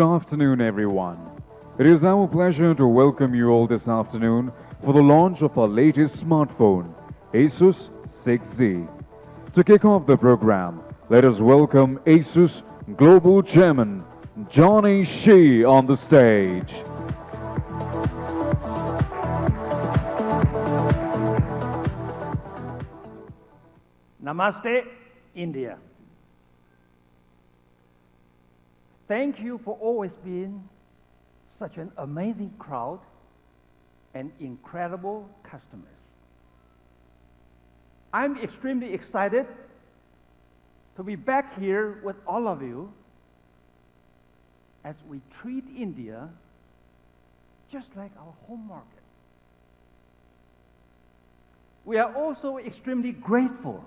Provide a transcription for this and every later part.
Good afternoon, everyone. It is our pleasure to welcome you all this afternoon for the launch of our latest smartphone, Asus 6Z. To kick off the program, let us welcome Asus Global Chairman Johnny Shi on the stage. Namaste, India. Thank you for always being such an amazing crowd and incredible customers. I'm extremely excited to be back here with all of you as we treat India just like our home market. We are also extremely grateful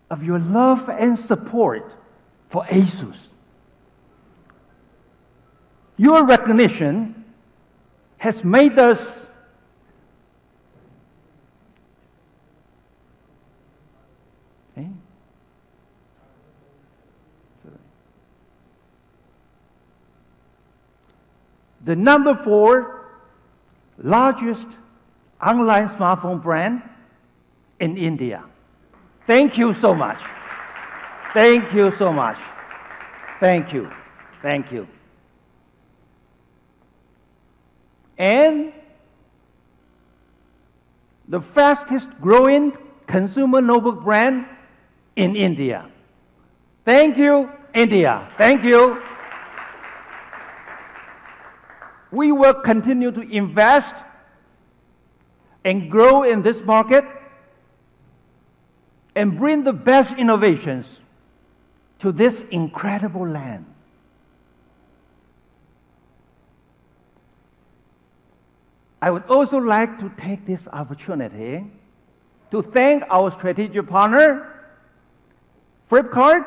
of your love and support for Asus. Your recognition has made us the number 4 largest online smartphone brand in India. Thank you so much. Thank you so much. Thank you. Thank you. And the fastest growing consumer notebook brand in India. Thank you, India. Thank you. We will continue to invest and grow in this market and bring the best innovations to this incredible land. I would also like to take this opportunity to thank our strategic partner, Flipkart.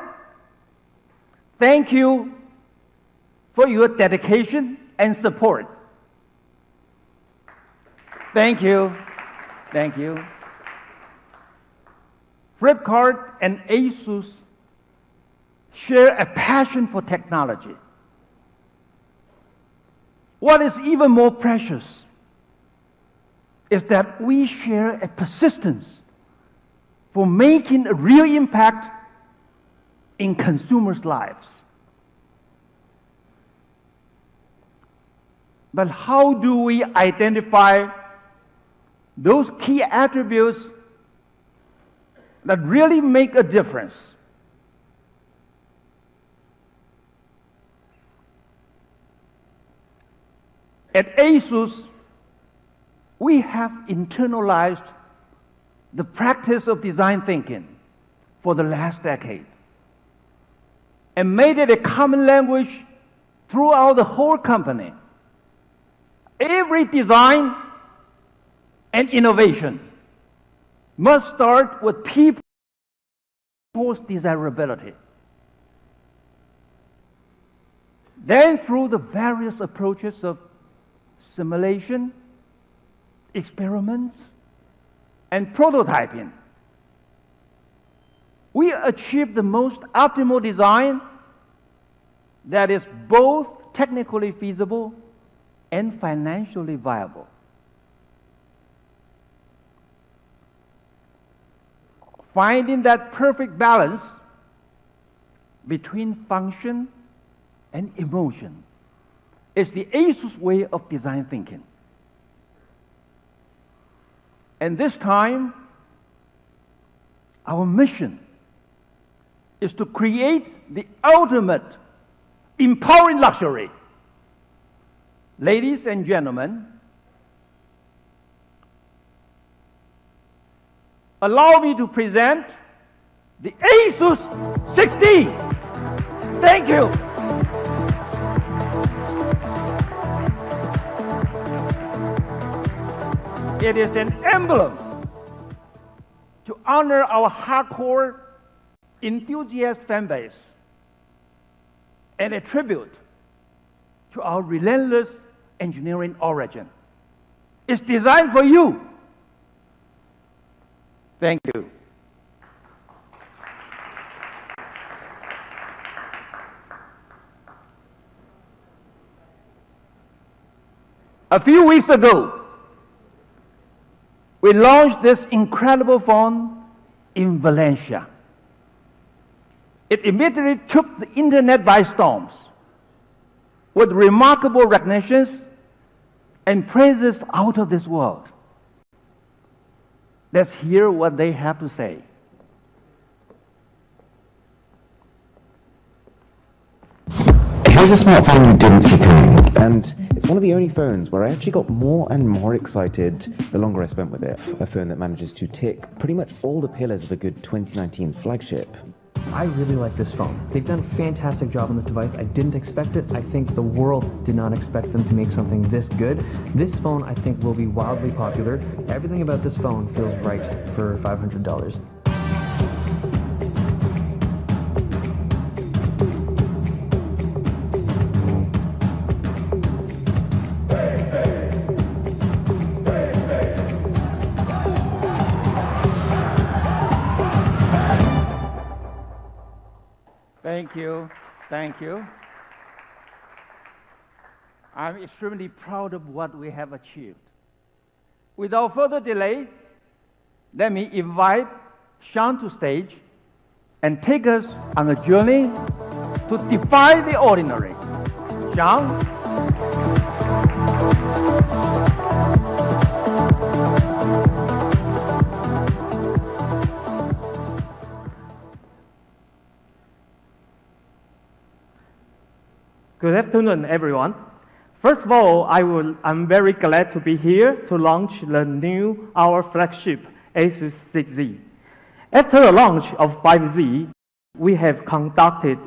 Thank you for your dedication and support. Thank you. Thank you. Flipkart and Asus share a passion for technology. What is even more precious is that we share a persistence for making a real impact in consumers' lives. But how do we identify those key attributes that really make a difference? At Asus, we have internalized the practice of design thinking for the last decade and made it a common language throughout the whole company. Every design and innovation must start with people's desirability. Then through the various approaches of simulation, experiments, and prototyping, we achieve the most optimal design that is both technically feasible and financially viable. Finding that perfect balance between function and emotion is the Asus way of design thinking. And this time, our mission is to create the ultimate empowering luxury. Ladies and gentlemen, allow me to present the Asus 6Z. Thank you. It is an emblem to honor our hardcore enthusiast fan base and a tribute to our relentless engineering origin. It's designed for you. Thank you. A few weeks ago, we launched this incredible phone in Valencia. It immediately took the internet by storm with remarkable recognitions and praises out of this world. Let's hear what they have to say. Here's a smartphone you didn't see coming, and it's one of the only phones where I actually got more and more excited the longer I spent with it. A phone that manages to tick pretty much all the pillars of a good 2019 flagship. I really like this phone. They've done a fantastic job on this device. I didn't expect it. I think the world did not expect them to make something this good. This phone, I think, will be wildly popular. Everything about this phone feels right for $500. Thank you. Thank you. I'm extremely proud of what we have achieved. Without further delay, let me invite Sean to stage and take us on a journey to defy the ordinary. Sean? Good afternoon, everyone. First of all, I'm very glad to be here to launch our flagship Asus 6Z. After the launch of 5Z, we have conducted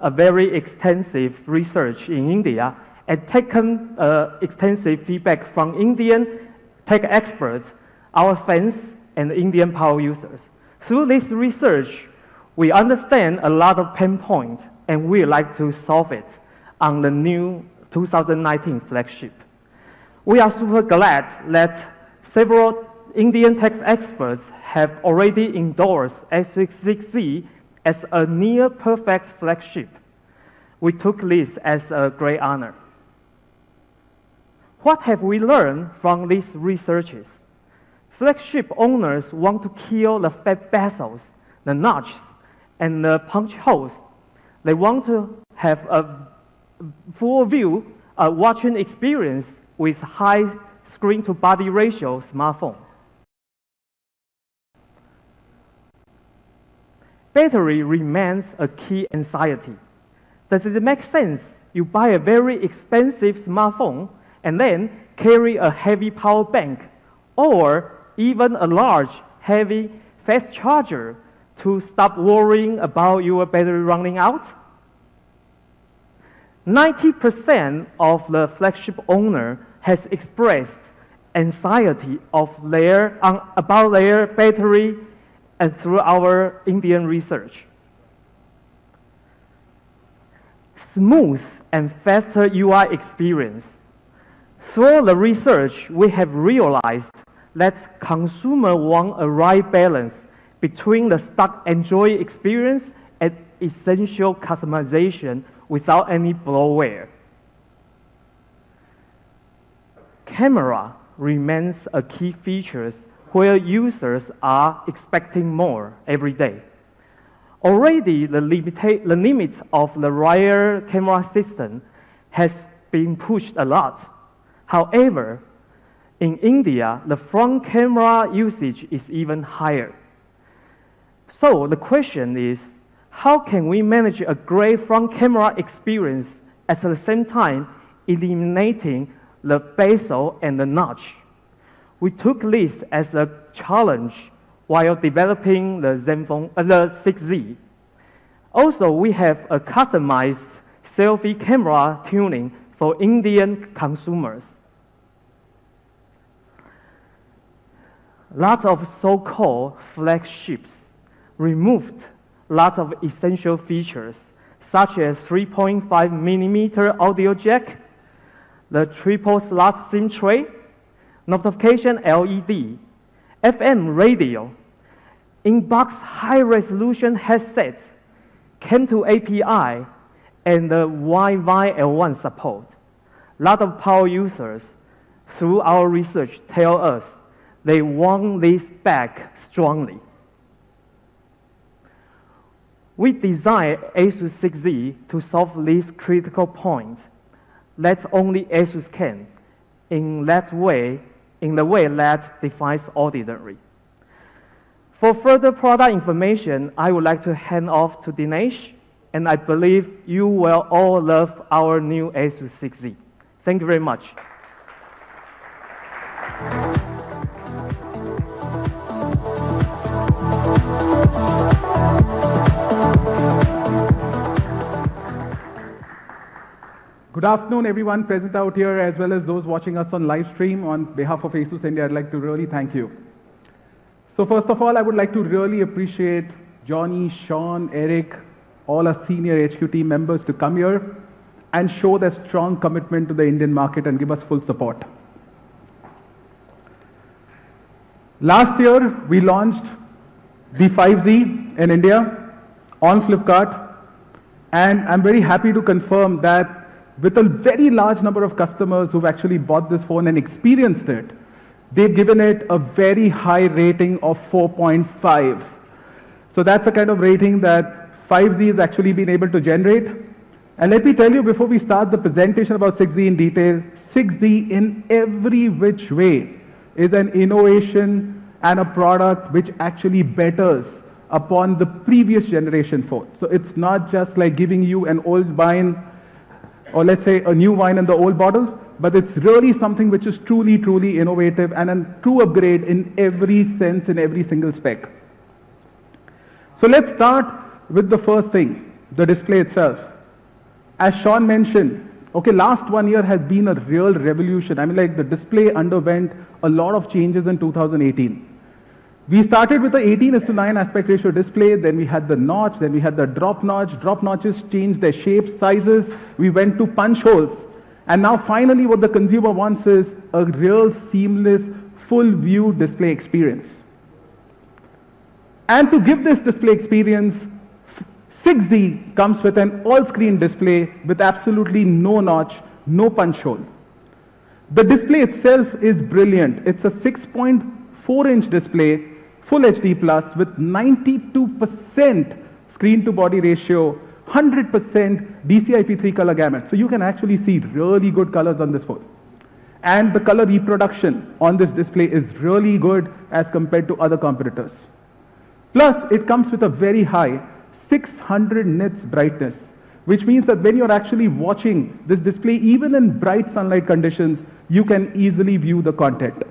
a very extensive research in India and taken extensive feedback from Indian tech experts, our fans, and Indian power users. Through this research, we understand a lot of pain points, and we like to solve it on the new 2019 flagship. We are super glad that several Indian tech experts have already endorsed Asus 6Z as a near-perfect flagship. We took this as a great honor. What have we learned from these researches? Flagship owners want to kill the fat bezels, the notches, and the punch holes. They want to have a full view watching experience with high screen-to-body ratio smartphone. Battery remains a key anxiety. Does it make sense you buy a very expensive smartphone and then carry a heavy power bank or even a large, heavy, fast charger to stop worrying about your battery running out? 90% of the flagship owner has expressed anxiety about their battery and through our Indian research. Smooth and faster UI experience. Through the research, we have realized that consumers want a right balance between the stock Android experience and essential customization without any bloatware. Camera remains a key feature where users are expecting more every day. Already, the limit of the rear camera system has been pushed a lot. However, in India, the front camera usage is even higher. So the question is, how can we manage a great front camera experience at the same time eliminating the bezel and the notch? We took this as a challenge while developing the Zenfone, the 6Z. Also, we have a customized selfie camera tuning for Indian consumers. Lots of so-called flagships removed lots of essential features, such as 3.5mm audio jack, the triple slot SIM tray, notification LED, FM radio, in-box high-resolution headsets, CAN2 API, and the Wi-Fi L1 support. A lot of power users through our research, tell us they want this back strongly. We designed Asus 6Z to solve these critical points that only Asus can, in the way that defines ordinary. For further product information, I would like to hand off to Dinesh, and I believe you will all love our new Asus 6Z. Thank you very much. Good afternoon, everyone present out here, as well as those watching us on live stream. On behalf of Asus India, I'd like to really thank you. So first of all, I would like to really appreciate Johnny, Sean, Eric, all our senior HQ team members to come here and show their strong commitment to the Indian market and give us full support. Last year, we launched the 5Z in India on Flipkart, and I'm very happy to confirm that with a very large number of customers who've actually bought this phone and experienced it, they've given it a very high rating of 4.5. So that's the kind of rating that 5Z has actually been able to generate. And let me tell you, before we start the presentation about 6Z in detail, 6Z in every which way is an innovation and a product which actually betters upon the previous generation phone. So it's not just like giving you an old wine, or let's say a new wine in the old bottle, but it's really something which is truly, truly innovative and a true upgrade in every sense, in every single spec. So let's start with the first thing, the display itself. As Sean mentioned, okay, last 1 year has been a real revolution. I mean, like, the display underwent a lot of changes in 2018. We started with the 18:9 aspect ratio display, then we had the notch, then we had the drop notch. Drop notches changed their shapes, sizes. We went to punch holes. And now finally what the consumer wants is a real seamless, full view display experience. And to give this display experience, 6Z comes with an all-screen display with absolutely no notch, no punch hole. The display itself is brilliant. It's a 6.4-inch display, Full HD Plus, with 92% screen-to-body ratio, 100% DCI-P3 color gamut. So you can actually see really good colors on this phone. And the color reproduction on this display is really good as compared to other competitors. Plus, it comes with a very high 600 nits brightness, which means that when you're actually watching this display, even in bright sunlight conditions, you can easily view the content.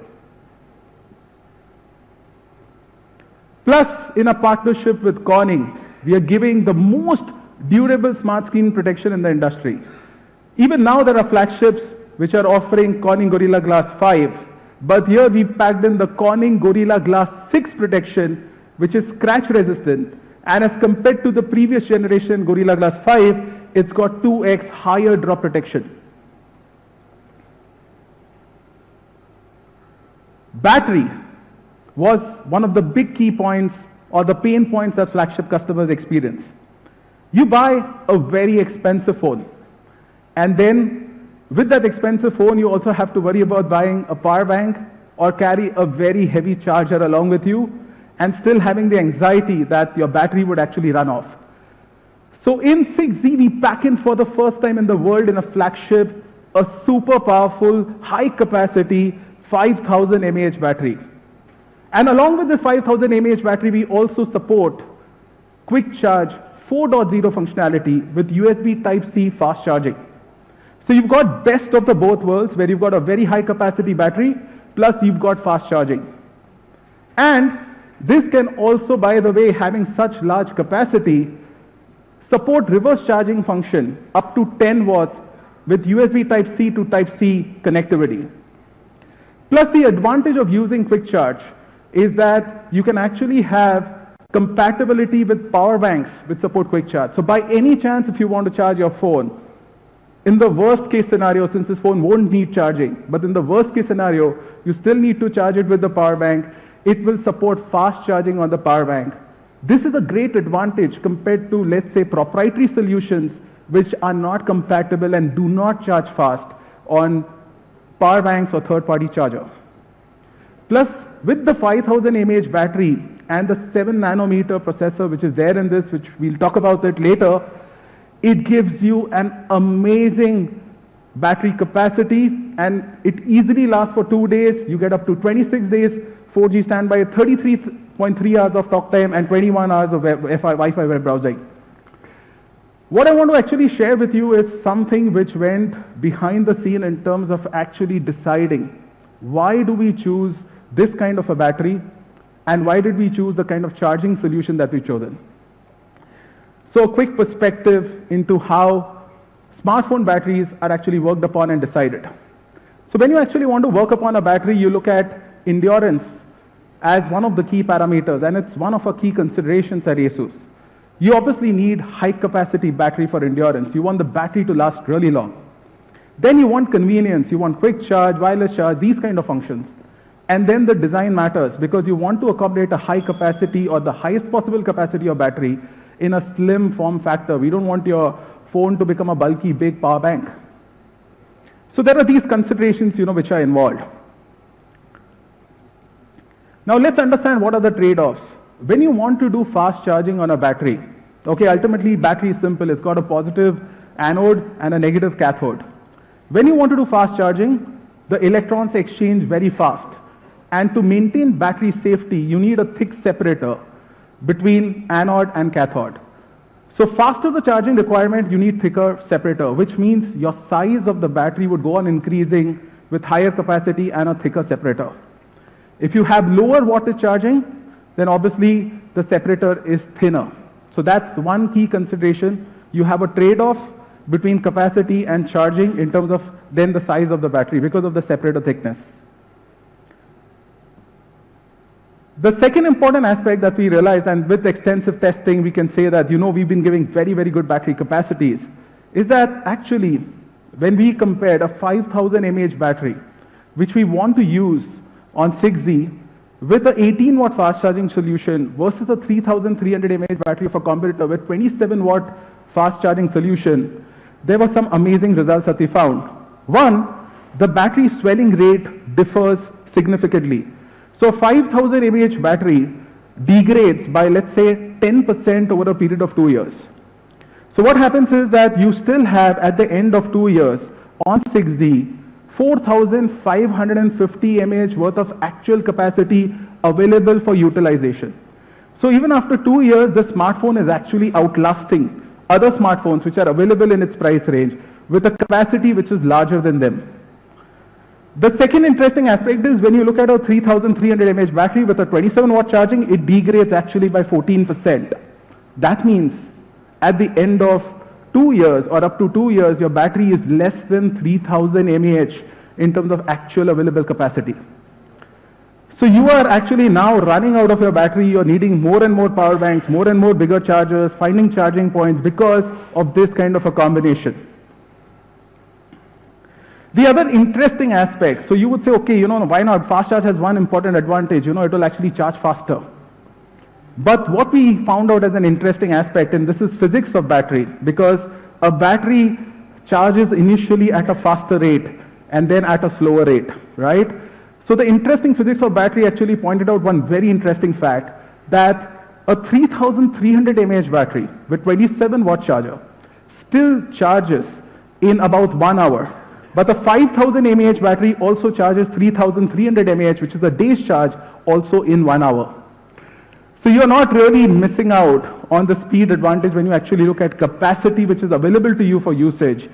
Plus, in a partnership with Corning, we are giving the most durable smart screen protection in the industry. Even now, there are flagships which are offering Corning Gorilla Glass 5, but here we packed in the Corning Gorilla Glass 6 protection, which is scratch resistant, and as compared to the previous generation Gorilla Glass 5, it's got 2x higher drop protection. Battery was one of the big key points or the pain points that flagship customers experience. You buy a very expensive phone, and then with that expensive phone, you also have to worry about buying a power bank or carry a very heavy charger along with you, and still having the anxiety that your battery would actually run off. So in 6Z, we pack in for the first time in the world in a flagship, a super powerful, high capacity, 5000 mAh battery. And along with this 5000 mAh battery, we also support quick charge 4.0 functionality with USB Type-C fast charging. So you've got best of the both worlds, where you've got a very high capacity battery, plus you've got fast charging. And this can also, by the way, having such large capacity, support reverse charging function up to 10 watts with USB Type-C to Type-C connectivity. Plus, the advantage of using quick charge is that you can actually have compatibility with power banks which support quick charge. So by any chance, if you want to charge your phone, in the worst case scenario, since this phone won't need charging, but in the worst case scenario, you still need to charge it with the power bank, it will support fast charging on the power bank. This is a great advantage compared to, let's say, proprietary solutions which are not compatible and do not charge fast on power banks or third-party charger. Plus, with the 5000 mAh battery and the 7 nanometer processor which is there in this, which we'll talk about it later, it gives you an amazing battery capacity, and it easily lasts for 2 days. You get up to 26 days 4G standby, 33.3 hours of talk time, and 21 hours of Wi-Fi web browsing. What I want to actually share with you is something which went behind the scene in terms of actually deciding why do we choose this kind of a battery and why did we choose the kind of charging solution that we've chosen. So a quick perspective into how smartphone batteries are actually worked upon and decided. So when you actually want to work upon a battery, you look at endurance as one of the key parameters, and it's one of our key considerations at Asus. You obviously need high capacity battery for endurance. You want the battery to last really long. Then you want convenience, you want quick charge, wireless charge, these kind of functions. And then the design matters because you want to accommodate a high capacity or the highest possible capacity of battery in a slim form factor. We don't want your phone to become a bulky, big power bank. So there are these considerations, which are involved. Now let's understand what are the trade-offs. When you want to do fast charging on a battery, okay, ultimately battery is simple. It's got a positive anode and a negative cathode. When you want to do fast charging, the electrons exchange very fast. And to maintain battery safety, you need a thick separator between anode and cathode. So faster the charging requirement, you need thicker separator, which means your size of the battery would go on increasing with higher capacity and a thicker separator. If you have lower wattage charging, then obviously the separator is thinner. So that's one key consideration. You have a trade-off between capacity and charging in terms of then the size of the battery because of the separator thickness. The second important aspect that we realized, and with extensive testing we can say that we've been giving very, very good battery capacities, is that actually when we compared a 5000 mAh battery, which we want to use on 6Z, with an 18 watt fast charging solution versus a 3300 mAh battery of a competitor with 27 watt fast charging solution, there were some amazing results that we found. One, the battery swelling rate differs significantly. So a 5000 mAh battery degrades by, let's say, 10% over a period of 2 years. So what happens is that you still have, at the end of 2 years, on 6Z, 4550 mAh worth of actual capacity available for utilization. So even after 2 years, the smartphone is actually outlasting other smartphones which are available in its price range with a capacity which is larger than them. The second interesting aspect is when you look at a 3300 mAh battery with a 27 watt charging, it degrades actually by 14%. That means at the end of 2 years or up to 2 years, your battery is less than 3000 mAh in terms of actual available capacity. So you are actually now running out of your battery, you're needing more and more power banks, more and more bigger chargers, finding charging points because of this kind of a combination. The other interesting aspect, so you would say, okay, why not? Fast charge has one important advantage, it will actually charge faster. But what we found out as an interesting aspect, and this is physics of battery, because a battery charges initially at a faster rate and then at a slower rate, right? So the interesting physics of battery actually pointed out one very interesting fact, that a 3300 mAh battery with 27 watt charger still charges in about 1 hour. But the 5000 mAh battery also charges 3300 mAh, which is a day's charge, also in 1 hour. So you're not really missing out on the speed advantage when you actually look at capacity which is available to you for usage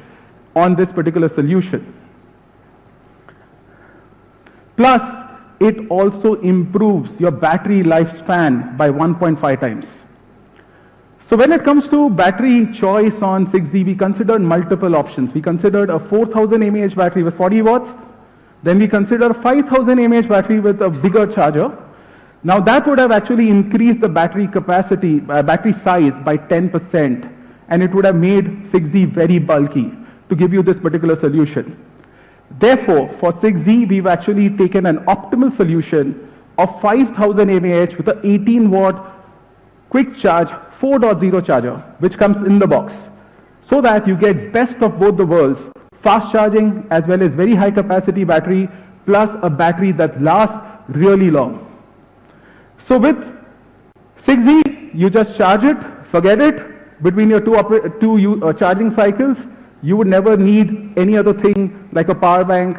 on this particular solution. Plus, it also improves your battery lifespan by 1.5 times. So when it comes to battery choice on 6Z, we considered multiple options. We considered a 4000 mAh battery with 40 watts. Then we considered a 5000 mAh battery with a bigger charger. Now that would have actually increased the battery capacity, battery size by 10%, and it would have made 6Z very bulky to give you this particular solution. Therefore, for 6Z, we've actually taken an optimal solution of 5000 mAh with an 18 watt quick charge 4.0 charger, which comes in the box, so that you get best of both the worlds fast charging as well as very high capacity battery, plus a battery that lasts really long. So with 6Z, you just charge it, forget it. Between your two charging cycles, you would never need any other thing like a power bank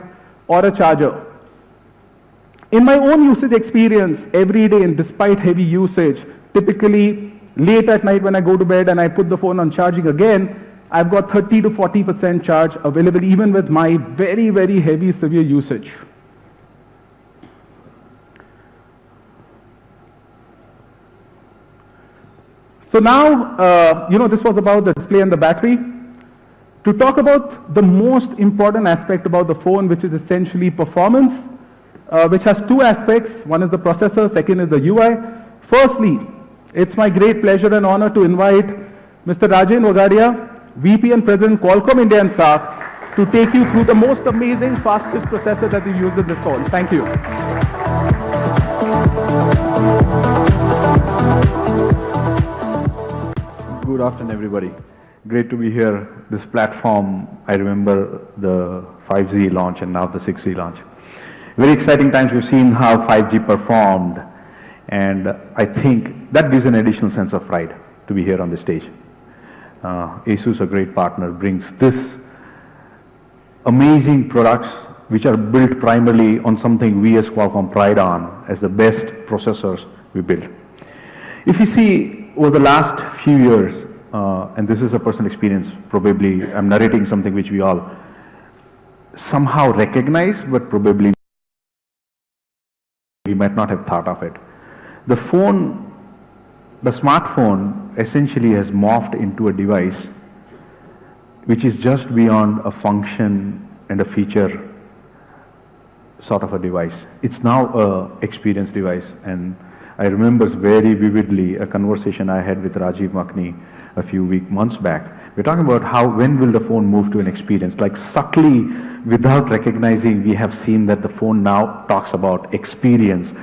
or a charger. In my own usage experience, every day and despite heavy usage, typically late at night when I go to bed and I put the phone on charging again, I've got 30 to 40% charge available even with my very, very heavy, severe usage. So now, this was about the display and the battery. To talk about the most important aspect about the phone, which is essentially performance, which has two aspects. One is the processor, second is the UI. Firstly, it's my great pleasure and honor to invite Mr. Rajen Wagadia, VP and President Qualcomm India and SAARC, to take you through the most amazing, fastest processor that we use in this phone. Thank you. Good afternoon, everybody. Great to be here. This platform, I remember the 5Z launch and now the 6Z launch. Very exciting times. We've seen how 5G performed, and I think that gives an additional sense of pride to be here on the stage. Asus, a great partner, brings this amazing products which are built primarily on something we as Qualcomm pride on as the best processors we build. If you see over the last few years, and this is a personal experience, probably I'm narrating something which we all somehow recognize, but probably we might not have thought of it. The smartphone essentially has morphed into a device which is just beyond a function and a feature sort of a device. It's now a experience device, and I remember very vividly a conversation I had with Rajiv Makhni a few months back. We're talking about when will the phone move to an experience? Like subtly, without recognizing, we have seen that the phone now talks about experience,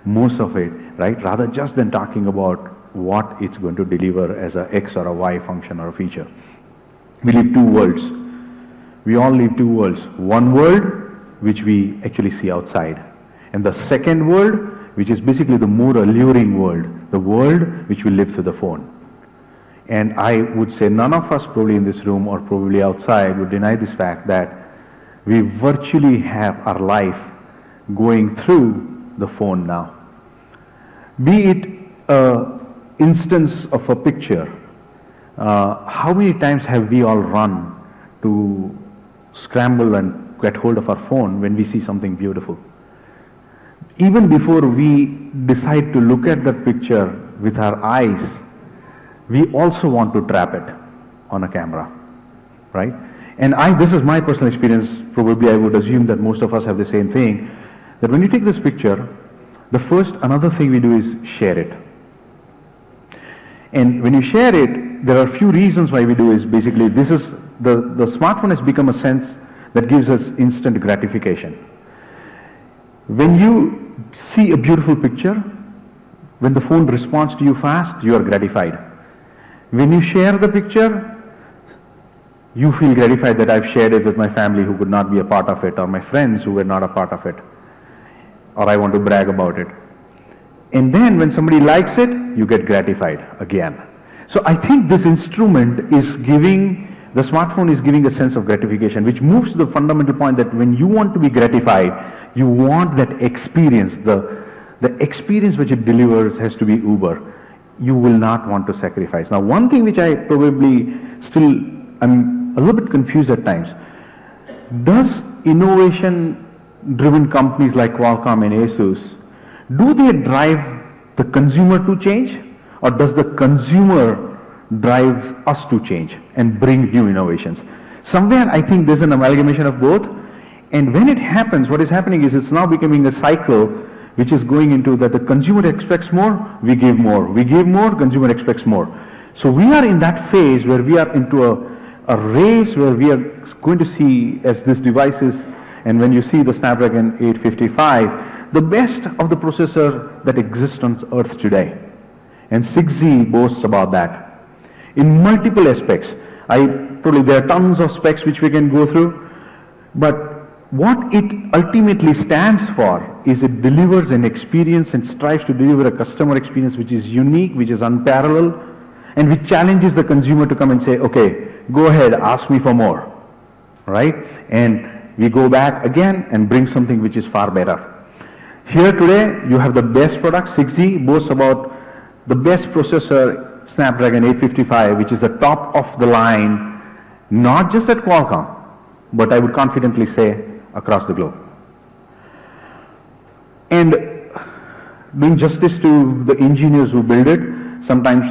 most of it, right? Rather just than talking about what it's going to deliver as a X or a Y function or a feature. We live two worlds. We all live two worlds. One world, which we actually see outside. And the second world, which is basically the more alluring world, the world which we live through the phone. And I would say none of us probably in this room or probably outside would deny this fact that we virtually have our life going through the phone now. Be it an instance of a picture, how many times have we all run to scramble and get hold of our phone when we see something beautiful? Even before we decide to look at that picture with our eyes, we also want to trap it on a camera, right? And this is my personal experience, probably I would assume that most of us have the same thing, that when you take this picture, another thing we do is share it. And when you share it, there are a few reasons why we do is basically the smartphone has become a sense that gives us instant gratification. When you see a beautiful picture, when the phone responds to you fast, you are gratified. When you share the picture, you feel gratified that I've shared it with my family who could not be a part of it, or my friends who were not a part of it, or I want to brag about it. And then when somebody likes it, you get gratified again. So I think this instrument is the smartphone is giving a sense of gratification, which moves to the fundamental point that when you want to be gratified, you want that experience. The experience which it delivers has to be uber. You will not want to sacrifice. Now, one thing which I probably I'm a little bit confused at times. Does innovation-driven companies like Qualcomm and Asus, do they drive the consumer to change, or does the consumer drive us to change and bring new innovations? Somewhere I think there's an amalgamation of both, and when it happens, what is happening is it's now becoming a cycle which is going into that the consumer expects more, we give more. We give more, consumer expects more. So we are in that phase where we are into a race where we are going to see as these devices, and when you see the Snapdragon 855, the best of the processor that exists on earth today. And 6Z boasts about that. In multiple aspects, Probably there are tons of specs which we can go through, but what it ultimately stands for is it delivers an experience and strives to deliver a customer experience which is unique, which is unparalleled, and which challenges the consumer to come and say, okay, go ahead, ask me for more, right? And we go back again and bring something which is far better. Here today, you have the best product. 6Z boasts about the best processor, Snapdragon 855, which is the top of the line, not just at Qualcomm, but I would confidently say across the globe. And doing justice to the engineers who build it, sometimes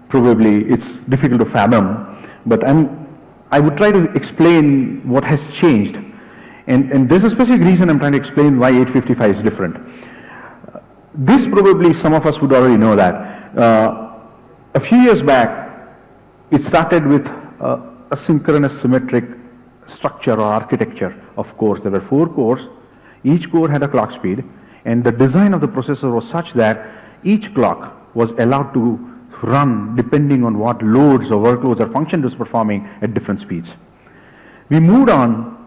probably it's difficult to fathom, but I would try to explain what has changed. And there's a specific reason I'm trying to explain why 855 is different. This probably some of us would already know that. A few years back, it started with a synchronous symmetric structure or architecture of cores. There were 4 cores. Each core had a clock speed, and the design of the processor was such that each clock was allowed to run depending on what loads or workloads or function it was performing at different speeds. We moved on,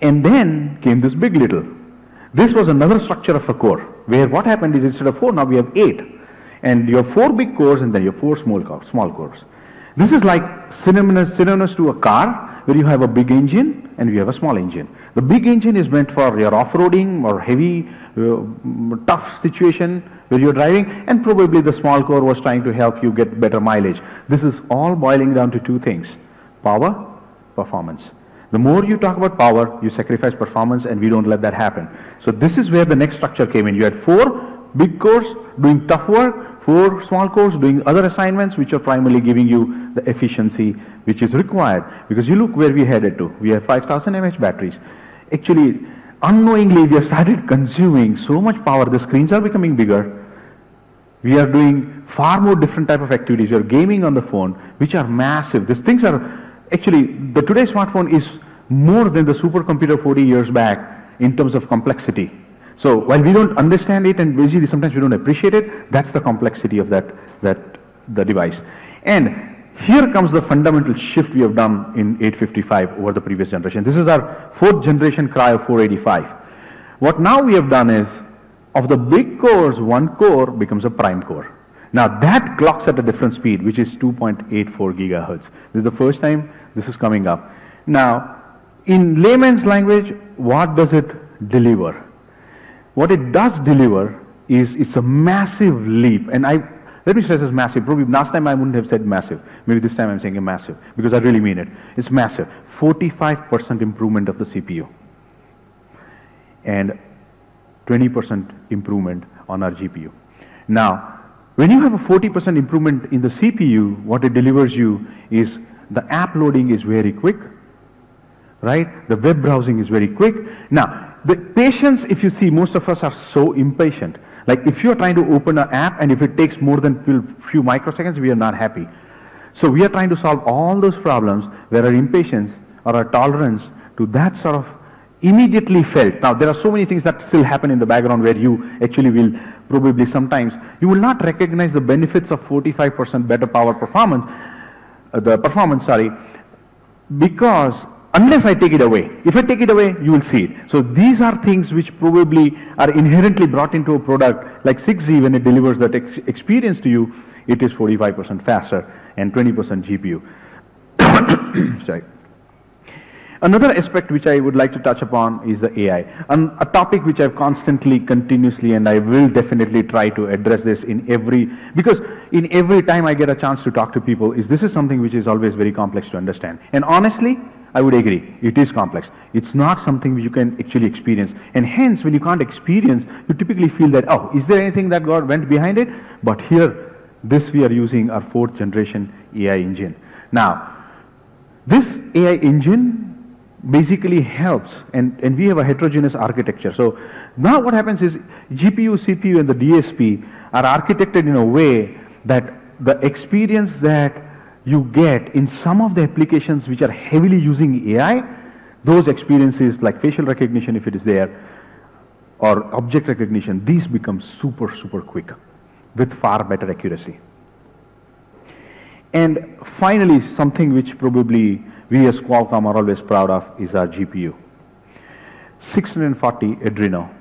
and then came this big. LITTLE. This was another structure of a core, where what happened is instead of 4, now we have 8. And you have 4 big cores and then you have 4 small cores. This is like synonymous to a car, where you have a big engine and you have a small engine. The big engine is meant for your off-roading or heavy, tough situation where you're driving, and probably the small core was trying to help you get better mileage. This is all boiling down to 2 things: power, performance. The more you talk about power, you sacrifice performance, and we don't let that happen. So this is where the next structure came in. You had 4 big cores doing tough work, 4 small cores doing other assignments, which are primarily giving you the efficiency which is required. Because you look where we headed to. We have 5000 mAh batteries. Actually, unknowingly, we have started consuming so much power. The screens are becoming bigger. We are doing far more different type of activities. We are gaming on the phone, which are massive. These things are actually, the today's smartphone is more than the supercomputer 40 years back in terms of complexity. So while we don't understand it, and basically sometimes we don't appreciate it, that's the complexity of the device. And here comes the fundamental shift we have done in 855 over the previous generation. This is our 4th generation Cryo 485. What now we have done is, of the big cores, 1 core becomes a prime core. Now that clocks at a different speed, which is 2.84 gigahertz. This is the first time this is coming up. Now, in layman's language, what does it deliver? What it does deliver is, it's a massive leap. And let me stress this: massive. Probably last time I wouldn't have said massive. Maybe this time I'm saying a massive, because I really mean it. It's massive. 45% improvement of the CPU. And 20% improvement on our GPU. Now, when you have a 40% improvement in the CPU, what it delivers you is the app loading is very quick, right? The web browsing is very quick. Now, the patience, if you see, most of us are so impatient. Like if you're trying to open an app and if it takes more than few microseconds, we are not happy. So we are trying to solve all those problems where our impatience or our tolerance to that sort of immediately felt. Now, there are so many things that still happen in the background where you actually will probably sometimes, you will not recognize the benefits of 45% better power performance, because unless I take it away. If I take it away, you will see it. So these are things which probably are inherently brought into a product like 6Z. When it delivers that experience to you, it is 45% faster and 20% GPU. Sorry. Another aspect which I would like to touch upon is the AI, and a topic which I've constantly, continuously, and I will definitely try to address this because in every time I get a chance to talk to people, this is something which is always very complex to understand. And honestly, I would agree, it is complex. It's not something you can actually experience. And hence, when you can't experience, you typically feel that, oh, is there anything that God went behind it? But here, we are using our 4th generation AI engine. Now, this AI engine basically helps, and we have a heterogeneous architecture. So now what happens is GPU, CPU, and the DSP are architected in a way that the experience that you get in some of the applications which are heavily using AI, those experiences like facial recognition, if it is there, or object recognition, these become super, super quick with far better accuracy. And finally, something which probably we as Qualcomm are always proud of is our GPU. 640 Adreno.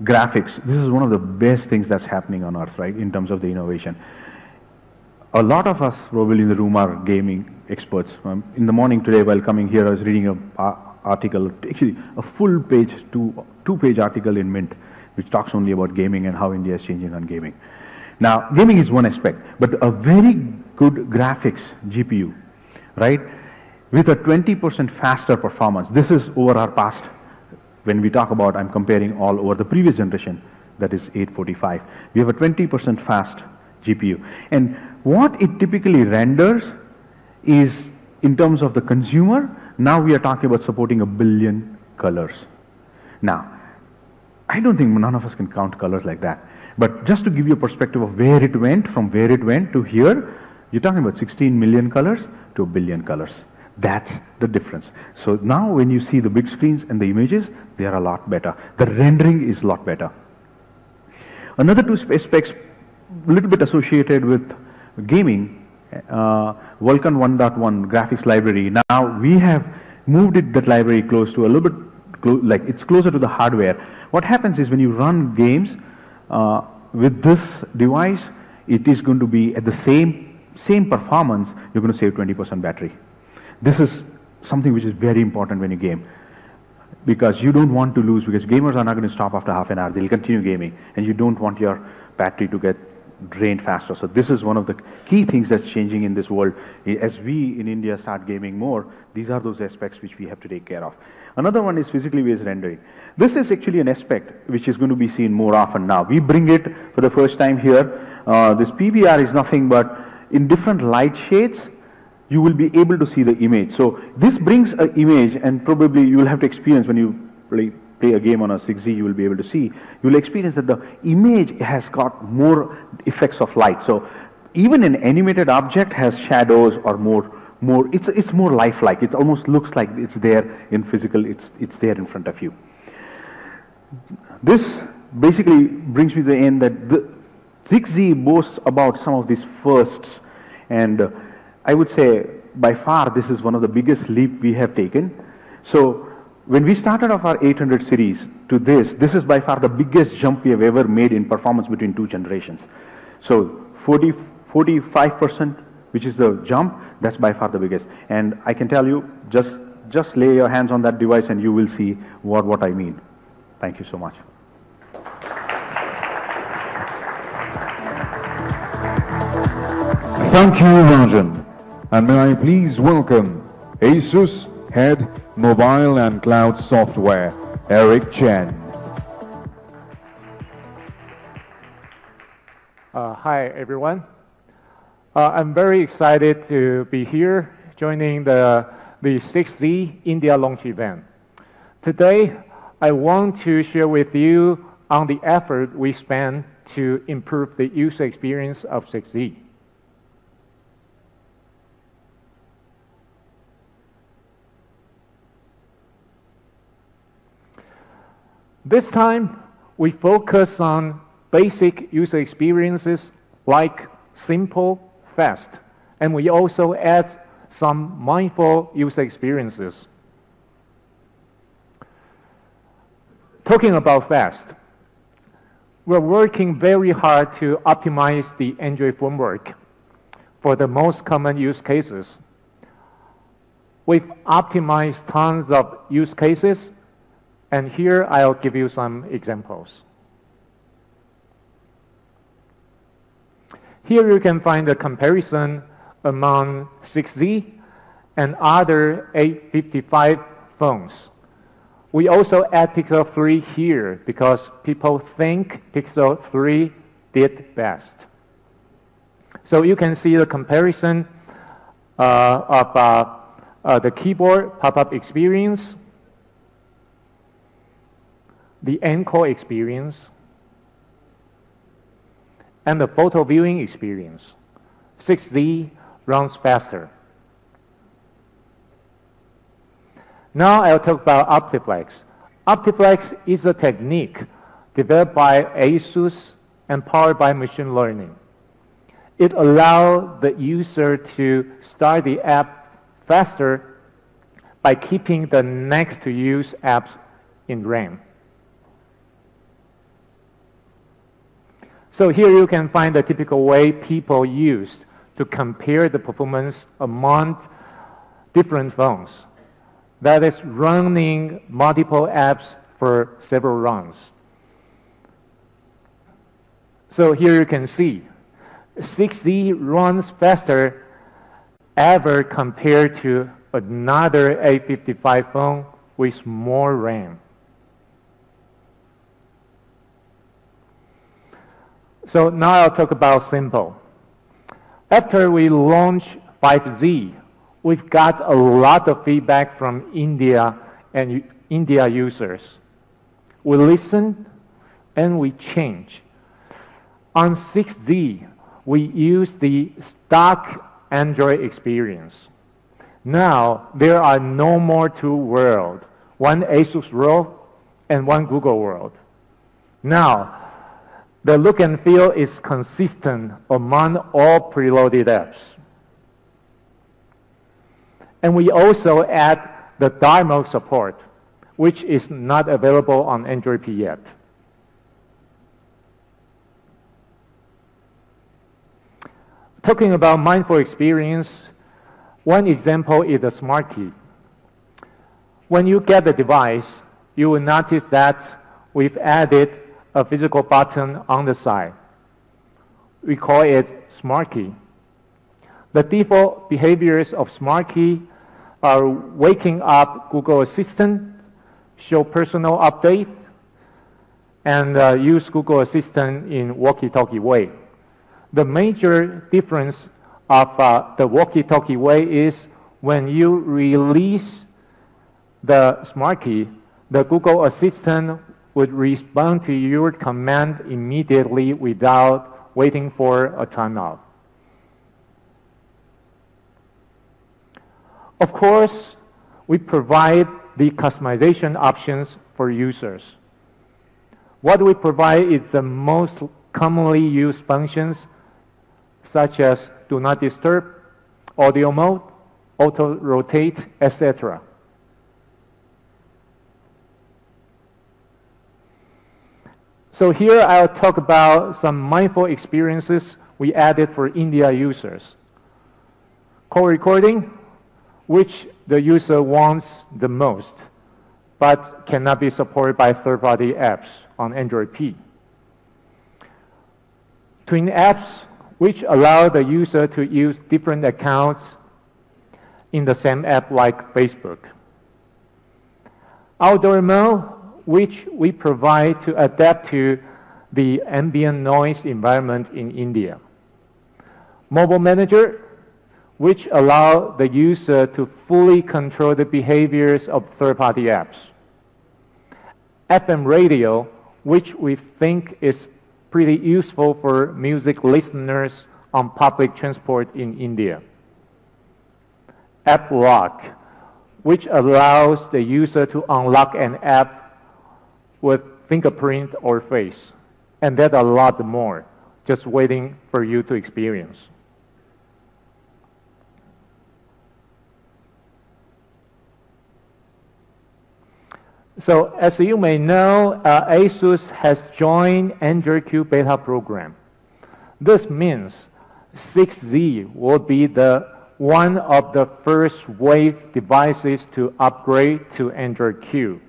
Graphics, this is one of the best things that's happening on earth, right, in terms of the innovation. A lot of us probably in the room are gaming experts. In the morning today while coming here, I was reading an article, actually a full page, two-page article in Mint, which talks only about gaming and how India is changing on gaming. Now, gaming is one aspect, but a very good graphics GPU, right, with a 20% faster performance. This is over our past. When we talk about, I'm comparing all over the previous generation, that is 845. We have a 20% fast GPU. And what it typically renders is, in terms of the consumer, now we are talking about supporting 1 billion colors. Now, I don't think none of us can count colors like that. But just to give you a perspective of where it went, from where it went to here, you're talking about 16 million colors to 1 billion colors. That's the difference. So now when you see the big screens and the images, they are a lot better. The rendering is a lot better. Another two aspects, a little bit associated with gaming, Vulkan 1.1 graphics library. Now we have moved that library close to a little bit, like it's closer to the hardware. What happens is when you run games with this device, it is going to be at the same performance, you're going to save 20% battery. This is something which is very important when you game, because you don't want to lose, because gamers are not going to stop after half an hour. They'll continue gaming, and you don't want your battery to get drained faster. So this is one of the key things that's changing in this world. As we in India start gaming more, these are those aspects which we have to take care of. Another one is physically based rendering. This is actually an aspect which is going to be seen more often now. We bring it for the first time here. This PBR is nothing but in different light shades, you will be able to see the image. So this brings an image, and probably you will have to experience when you play a game on a 6Z, you will be able to see, you will experience that the image has got more effects of light. So even an animated object has shadows or more it's more lifelike. It almost looks like it's there in physical, it's there in front of you. This basically brings me to the end that the 6Z boasts about some of these firsts, and I would say by far this is one of the biggest leap we have taken. So when we started off our 800 series to this is by far the biggest jump we have ever made in performance between two generations. So 45%, which is the jump, that's by far the biggest. And I can tell you, just lay your hands on that device and you will see what I mean. Thank you so much. Thank you, Rajan. And may I please welcome Asus Head Mobile and Cloud Software, Eric Chen. Hi, everyone. I'm very excited to be here joining the 6Z India launch event. Today, I want to share with you on the effort we spent to improve the user experience of 6Z. This time, we focus on basic user experiences like simple, fast, and we also add some mindful user experiences. Talking about fast, we're working very hard to optimize the Android framework for the most common use cases. We've optimized tons of use cases, and here I'll give you some examples. Here you can find a comparison among 6Z and other 855 phones. We also add Pixel 3 here because people think Pixel 3 did best. So you can see the comparison of the keyboard pop-up experience, the encore experience, and the photo viewing experience. 6Z runs faster. Now I'll talk about OptiFlex. OptiFlex is a technique developed by Asus and powered by machine learning. It allows the user to start the app faster by keeping the next to use apps in RAM. So here you can find the typical way people use to compare the performance among different phones. That is running multiple apps for several runs. So here you can see 6Z runs faster ever compared to another A55 phone with more RAM. So now I'll talk about Simple. After we launched 5Z, we've got a lot of feedback from India and India users. We listen and we change. On 6Z, we use the stock Android experience. Now, there are no more two worlds, one Asus world and one Google world. Now, the look and feel is consistent among all preloaded apps. And we also add the dark mode support, which is not available on Android P yet. Talking about mindful experience, one example is the Smart Key. When you get the device, you will notice that we've added a physical button on the side. We call it Smart Key. The default behaviors of Smart Key are waking up Google Assistant, show personal update, and use Google Assistant in walkie-talkie way. The major difference of the walkie-talkie way is when you release the Smart Key, the Google Assistant would respond to your command immediately without waiting for a timeout. Of course, we provide the customization options for users. What we provide is the most commonly used functions, such as do not disturb, audio mode, auto rotate, etc. So here I'll talk about some mindful experiences we added for India users. Call recording, which the user wants the most, but cannot be supported by third-party apps on Android P. Twin apps, which allow the user to use different accounts in the same app like Facebook. Outdoor mode, which we provide to adapt to the ambient noise environment in India. Mobile Manager, which allow the user to fully control the behaviors of third-party apps. FM radio, which we think is pretty useful for music listeners on public transport in India. App Lock, which allows the user to unlock an app with fingerprint or face, and that a lot more, just waiting for you to experience. So as you may know, Asus has joined Android Q beta program. This means 6Z will be one of the first wave devices to upgrade to Android Q.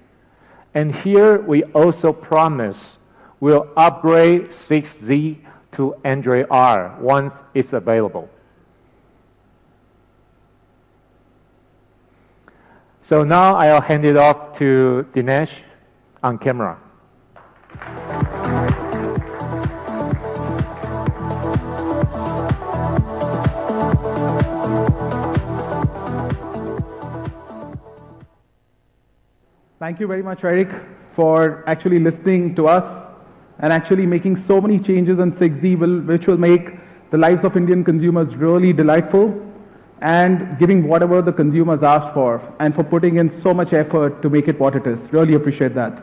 And here we also promise we'll upgrade 6Z to Android R once it's available. So now I'll hand it off to Dinesh on camera. Thank you very much, Eric, for actually listening to us and actually making so many changes on 6Z, which will make the lives of Indian consumers really delightful, and giving whatever the consumers asked for, and for putting in so much effort to make it what it is. Really appreciate that.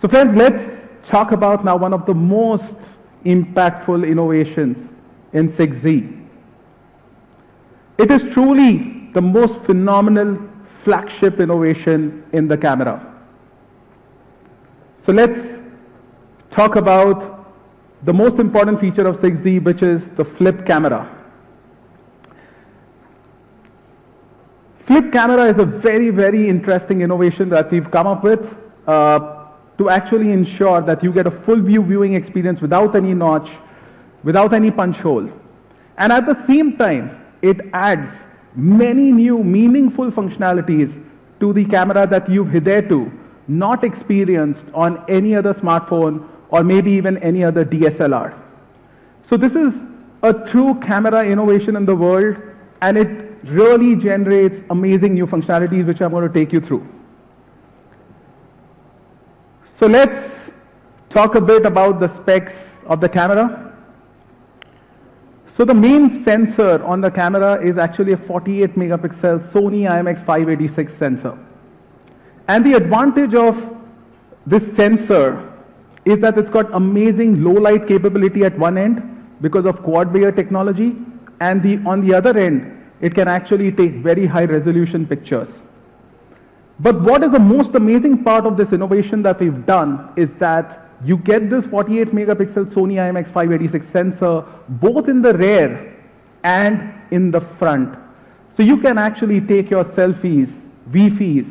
So friends, let's talk about now one of the most impactful innovations in 6Z. It is truly the most phenomenal flagship innovation in the camera. So let's talk about the most important feature of 6Z, which is the flip camera. Flip camera is a very, very interesting innovation that we've come up with to actually ensure that you get a full view viewing experience without any notch, without any punch hole. And at the same time, it adds many new meaningful functionalities to the camera that you've hitherto not experienced on any other smartphone or maybe even any other DSLR. So this is a true camera innovation in the world, and it really generates amazing new functionalities which I'm going to take you through. So let's talk a bit about the specs of the camera. So the main sensor on the camera is actually a 48 megapixel Sony IMX586 sensor. And the advantage of this sensor is that it's got amazing low light capability at one end because of quad layer technology, and on the other end, it can actually take very high resolution pictures. But what is the most amazing part of this innovation that we've done is that you get this 48 megapixel Sony IMX586 sensor both in the rear and in the front. So you can actually take your selfies, VFs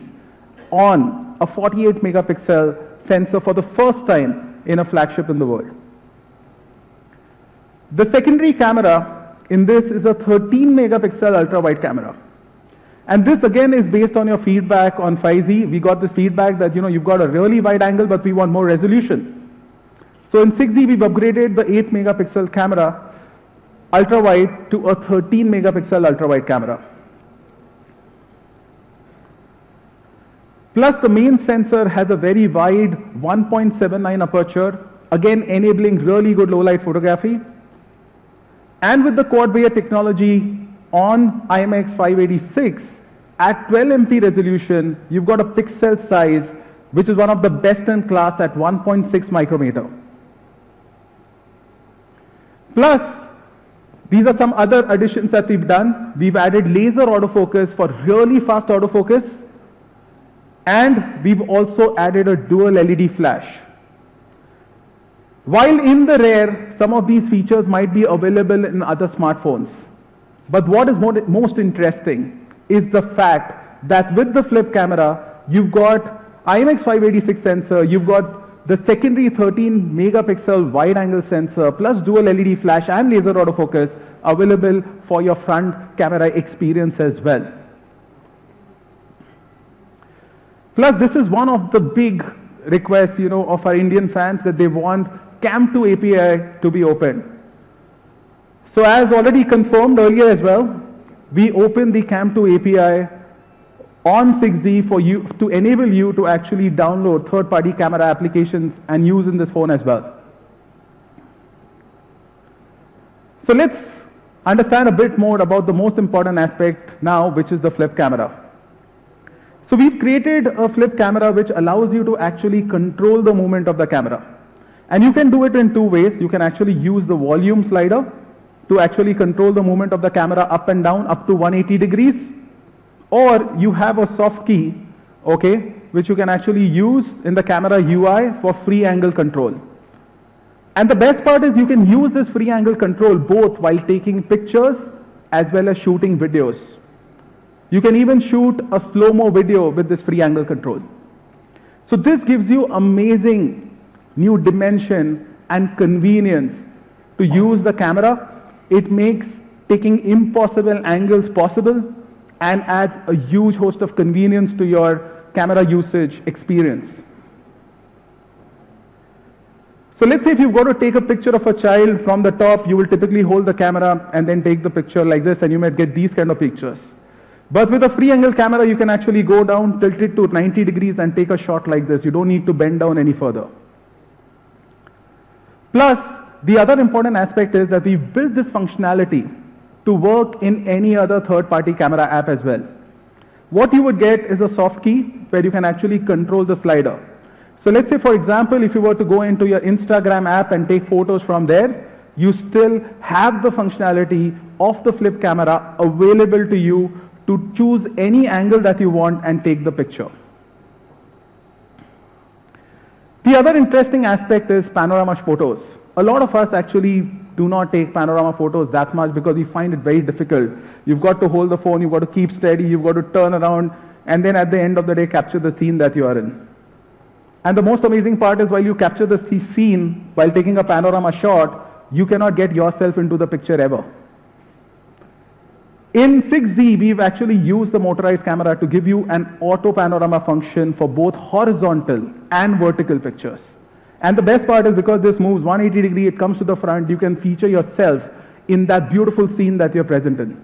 on a 48 megapixel sensor for the first time in a flagship in the world. The secondary camera in this is a 13 megapixel ultra wide camera. And this again is based on your feedback on 5Z. We got this feedback that you've got a really wide angle, but we want more resolution. So in 6Z, we've upgraded the 8 megapixel camera ultra wide to a 13 megapixel ultra wide camera. Plus, the main sensor has a very wide 1.79 aperture, again enabling really good low light photography. And with the quad layer technology on IMX586, at 12 MP resolution, you've got a pixel size which is one of the best in class at 1.6 micrometer. Plus, these are some other additions that we've done. We've added laser autofocus for really fast autofocus, and we've also added a dual LED flash. While in the rear, some of these features might be available in other smartphones. But what is most interesting is the fact that with the flip camera, you've got IMX586 sensor, you've got the secondary 13 megapixel wide angle sensor plus dual LED flash and laser autofocus available for your front camera experience as well. Plus, this is one of the big requests, of our Indian fans, that they want Cam2 API to be open. So as already confirmed earlier as well, we opened the Cam2 API on 6Z for you to enable you to actually download third-party camera applications and use in this phone as well. So let's understand a bit more about the most important aspect now, which is the flip camera. So we've created a flip camera which allows you to actually control the movement of the camera. And you can do it in two ways. You can actually use the volume slider to actually control the movement of the camera up and down up to 180 degrees. Or you have a soft key, which you can actually use in the camera UI for free angle control. And the best part is you can use this free angle control both while taking pictures as well as shooting videos. You can even shoot a slow-mo video with this free angle control. So this gives you amazing new dimension and convenience to use the camera. It makes taking impossible angles possible and adds a huge host of convenience to your camera usage experience. So let's say if you've got to take a picture of a child from the top, you will typically hold the camera and then take the picture like this, and you might get these kind of pictures. But with a free angle camera, you can actually go down, tilt it to 90 degrees and take a shot like this. You don't need to bend down any further. Plus, the other important aspect is that we've built this functionality to work in any other third-party camera app as well. What you would get is a soft key where you can actually control the slider. So let's say, for example, if you were to go into your Instagram app and take photos from there, you still have the functionality of the flip camera available to you to choose any angle that you want and take the picture. The other interesting aspect is panorama photos. A lot of us actually do not take panorama photos that much because we find it very difficult. You've got to hold the phone, you've got to keep steady, you've got to turn around, and then at the end of the day capture the scene that you are in. And the most amazing part is while you capture the scene, while taking a panorama shot, you cannot get yourself into the picture ever. In 6Z, we've actually used the motorized camera to give you an auto panorama function for both horizontal and vertical pictures. And the best part is because this moves 180 degrees, it comes to the front, you can feature yourself in that beautiful scene that you're present in.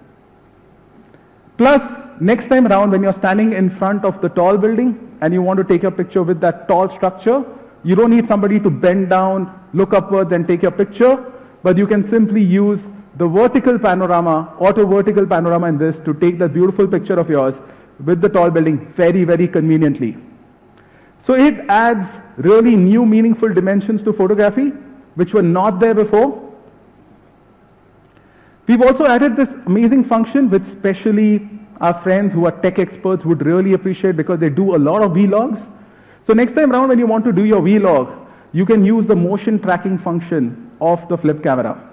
Plus, next time around when you're standing in front of the tall building and you want to take a picture with that tall structure, you don't need somebody to bend down, look upwards and take your picture, but you can simply use the vertical panorama, auto vertical panorama in this to take that beautiful picture of yours with the tall building very, very conveniently. So it adds really new meaningful dimensions to photography, which were not there before. We've also added this amazing function, which especially our friends who are tech experts would really appreciate because they do a lot of vlogs. So next time around when you want to do your vlog, you can use the motion tracking function of the flip camera,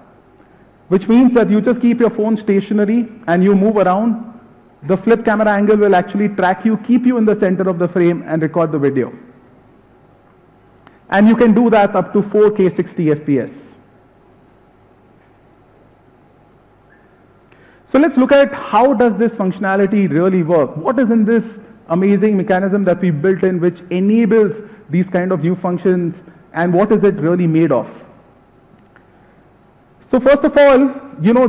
which means that you just keep your phone stationary and you move around. The flip camera angle will actually track you, keep you in the center of the frame and record the video. And you can do that up to 4K 60 FPS. So let's look at how does this functionality really work. What is in this amazing mechanism that we built in which enables these kind of new functions, and what is it really made of? So first of all,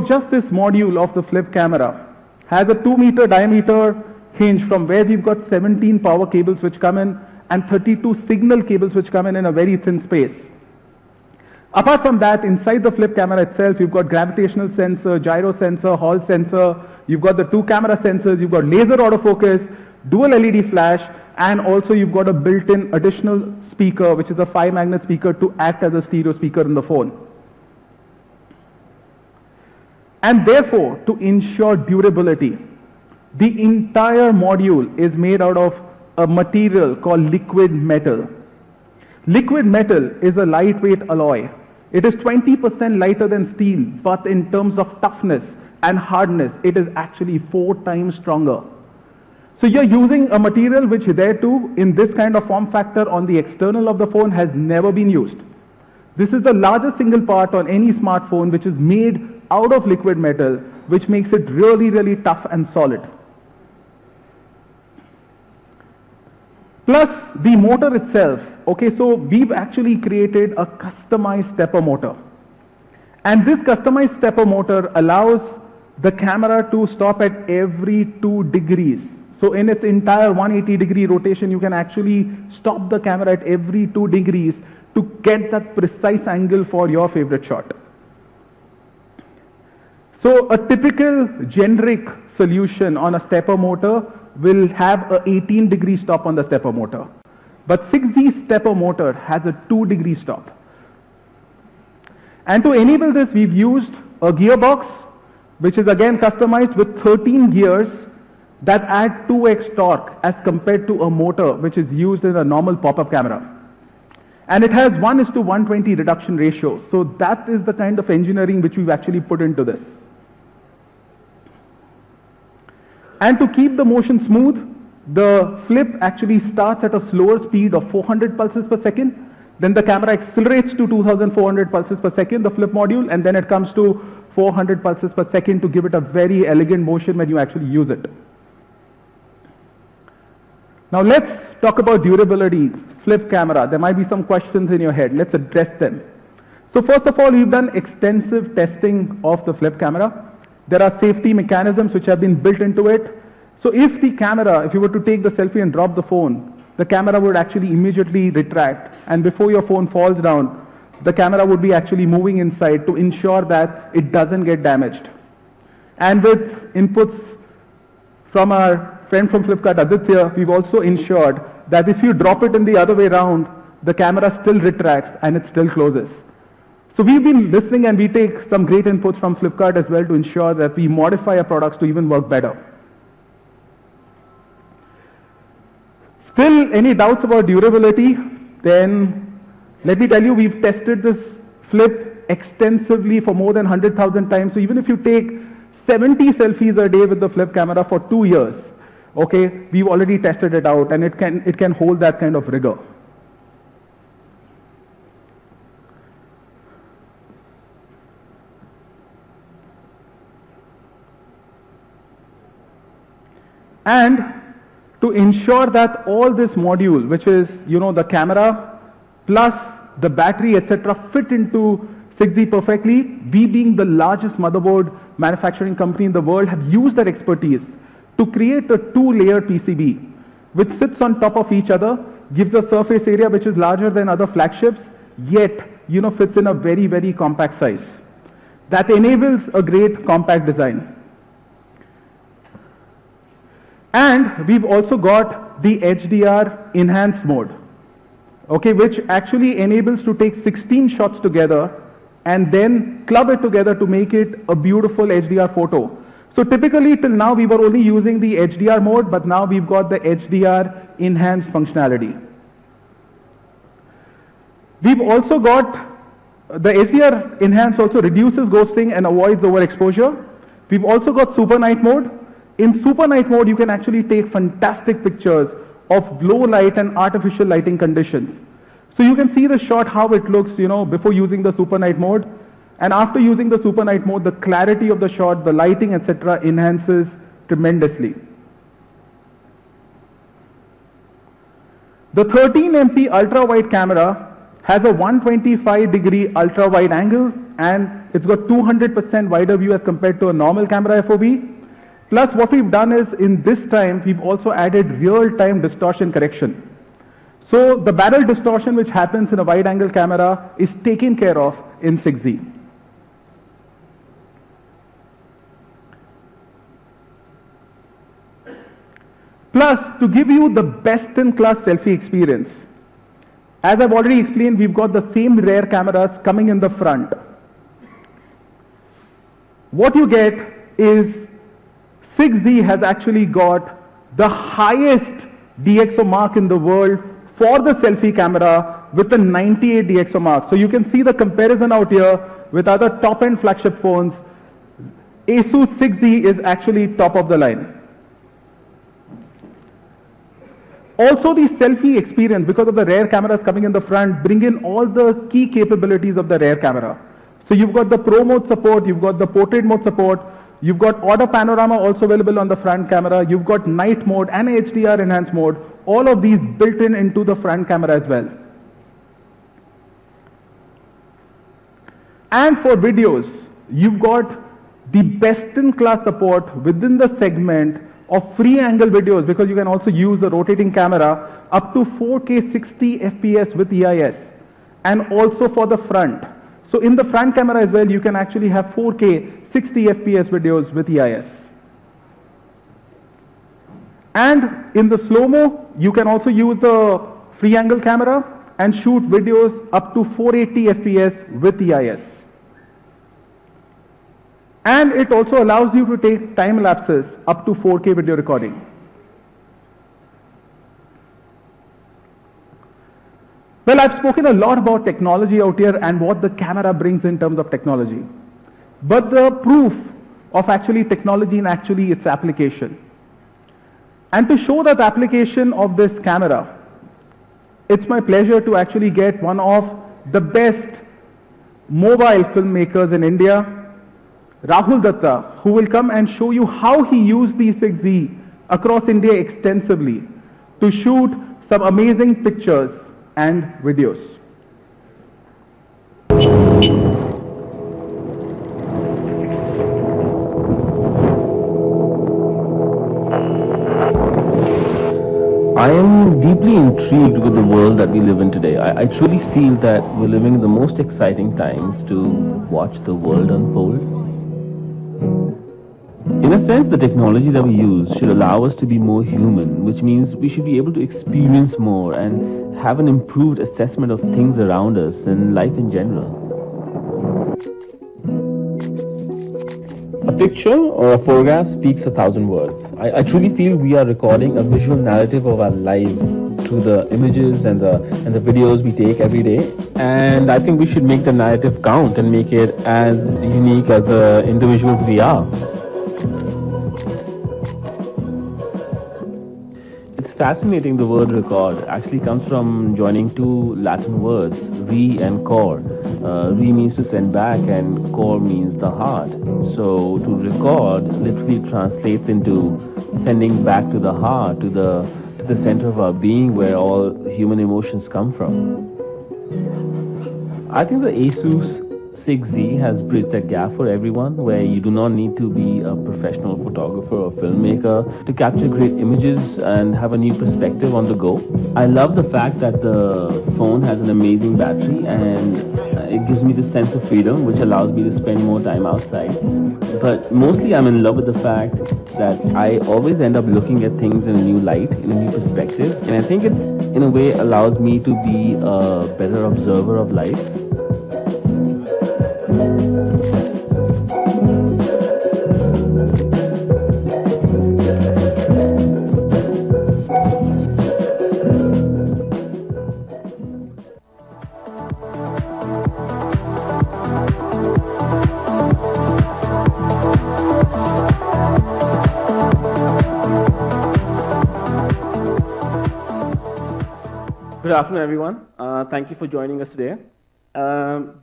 just this module of the flip camera has a 2-meter diameter hinge from where we've got 17 power cables which come in and 32 signal cables which come in a very thin space. Apart from that, inside the flip camera itself, you've got gravitational sensor, gyro sensor, Hall sensor, you've got the 2 camera sensors, you've got laser autofocus, dual LED flash, and also you've got a built-in additional speaker, which is a 5-magnet speaker to act as a stereo speaker in the phone. And therefore, to ensure durability, the entire module is made out of a material called liquid metal. Liquid metal is a lightweight alloy. It is 20% lighter than steel, but in terms of toughness and hardness, it is actually 4 times stronger. So you're using a material which thereto, in this kind of form factor on the external of the phone, has never been used. This is the largest single part on any smartphone which is made out of liquid metal, which makes it really, really tough and solid. Plus the motor itself. Okay, so we've actually created a customized stepper motor. And this customized stepper motor allows the camera to stop at every 2 degrees. So in its entire 180-degree rotation, you can actually stop the camera at every 2 degrees to get that precise angle for your favorite shot. So a typical generic solution on a stepper motor will have a 18-degree stop on the stepper motor. But 6Z stepper motor has a 2-degree stop. And to enable this, we've used a gearbox, which is again customized with 13 gears that add 2x torque as compared to a motor which is used in a normal pop-up camera. And it has 1:120 reduction ratio. So that is the kind of engineering which we've actually put into this. And to keep the motion smooth, the flip actually starts at a slower speed of 400 pulses per second. Then the camera accelerates to 2400 pulses per second, the flip module, and then it comes to 400 pulses per second to give it a very elegant motion when you actually use it. Now let's talk about durability, flip camera. There might be some questions in your head. Let's address them. So first of all, we've done extensive testing of the flip camera. There are safety mechanisms which have been built into it. So if the camera, if you were to take the selfie and drop the phone, the camera would actually immediately retract, and before your phone falls down, the camera would be actually moving inside to ensure that it doesn't get damaged. And with inputs from our friend from Flipkart, Aditya, we've also ensured that if you drop it in the other way around, the camera still retracts and it still closes. So we've been listening and we take some great inputs from Flipkart as well to ensure that we modify our products to even work better. Still, any doubts about durability? Then let me tell you, we've tested this flip extensively for more than 100,000 times. So even if you take 70 selfies a day with the flip camera for 2 years, okay, we've already tested it out and it can hold that kind of rigor. And to ensure that all this module, which is, the camera plus the battery, etc., fit into 6Z perfectly, we being the largest motherboard manufacturing company in the world have used that expertise to create a 2-layer PCB, which sits on top of each other, gives a surface area which is larger than other flagships, yet, fits in a very, very compact size. That enables a great compact design. And we've also got the HDR enhanced mode, okay, which actually enables to take 16 shots together and then club it together to make it a beautiful HDR photo. So typically till now we were only using the HDR mode, but now we've got the HDR enhanced functionality. We've also got the HDR enhanced also reduces ghosting and avoids overexposure. We've also got super night mode. In super night mode, you can actually take fantastic pictures of low light and artificial lighting conditions. So you can see the shot, how it looks, before using the super night mode. And after using the super night mode, the clarity of the shot, the lighting, etc., enhances tremendously. The 13MP ultra-wide camera has a 125-degree ultra-wide angle, and it's got 200% wider view as compared to a normal camera FOV. Plus, what we've done is, in this time, we've also added real-time distortion correction. So the barrel distortion which happens in a wide-angle camera is taken care of in 6Z. Plus, to give you the best-in-class selfie experience, as I've already explained, we've got the same rear cameras coming in the front. What you get is 6Z has actually got the highest DxO mark in the world for the selfie camera with a 98 DxO mark. So you can see the comparison out here with other top-end flagship phones. Asus 6Z is actually top of the line. Also, the selfie experience, because of the rear cameras coming in the front, bring in all the key capabilities of the rear camera. So you've got the Pro mode support, you've got the portrait mode support, you've got auto panorama also available on the front camera, you've got night mode and HDR enhanced mode, all of these built in into the front camera as well. And for videos, you've got the best-in-class support within the segment of free angle videos, because you can also use the rotating camera up to 4K 60 FPS with EIS, and also for the front. So in the front camera as well, you can actually have 4K 60 FPS videos with EIS. And in the slow-mo, you can also use the free angle camera and shoot videos up to 480 FPS with EIS. And it also allows you to take time lapses up to 4K video recording. Well, I've spoken a lot about technology out here and what the camera brings in terms of technology. But the proof of actually technology and actually its application. And to show that application of this camera, it's my pleasure to actually get one of the best mobile filmmakers in India, Rahul Datta, who will come and show you how he used the 6Z across India extensively to shoot some amazing pictures and videos. I am deeply intrigued with the world that we live in today. I truly feel that we're living in the most exciting times to watch the world unfold. In a sense, the technology that we use should allow us to be more human, which means we should be able to experience more and have an improved assessment of things around us and life in general. A picture or a photograph speaks 1,000 words. I truly feel we are recording a visual narrative of our lives through the images and the videos we take every day. And I think we should make the narrative count and make it as unique as the individuals we are. It's fascinating the word record actually comes from joining two Latin words, re and cor. Re means to send back and cor means the heart. So to record literally translates into sending back to the heart, to the center of our being where all human emotions come from. I think the Asus 6Z has bridged that gap for everyone, where you do not need to be a professional photographer or filmmaker to capture great images and have a new perspective on the go. I love the fact that the phone has an amazing battery and it gives me the sense of freedom, which allows me to spend more time outside. But mostly I'm in love with the fact that I always end up looking at things in a new light, in a new perspective, and I think it in a way allows me to be a better observer of life. Good afternoon, everyone. Thank you for joining us today.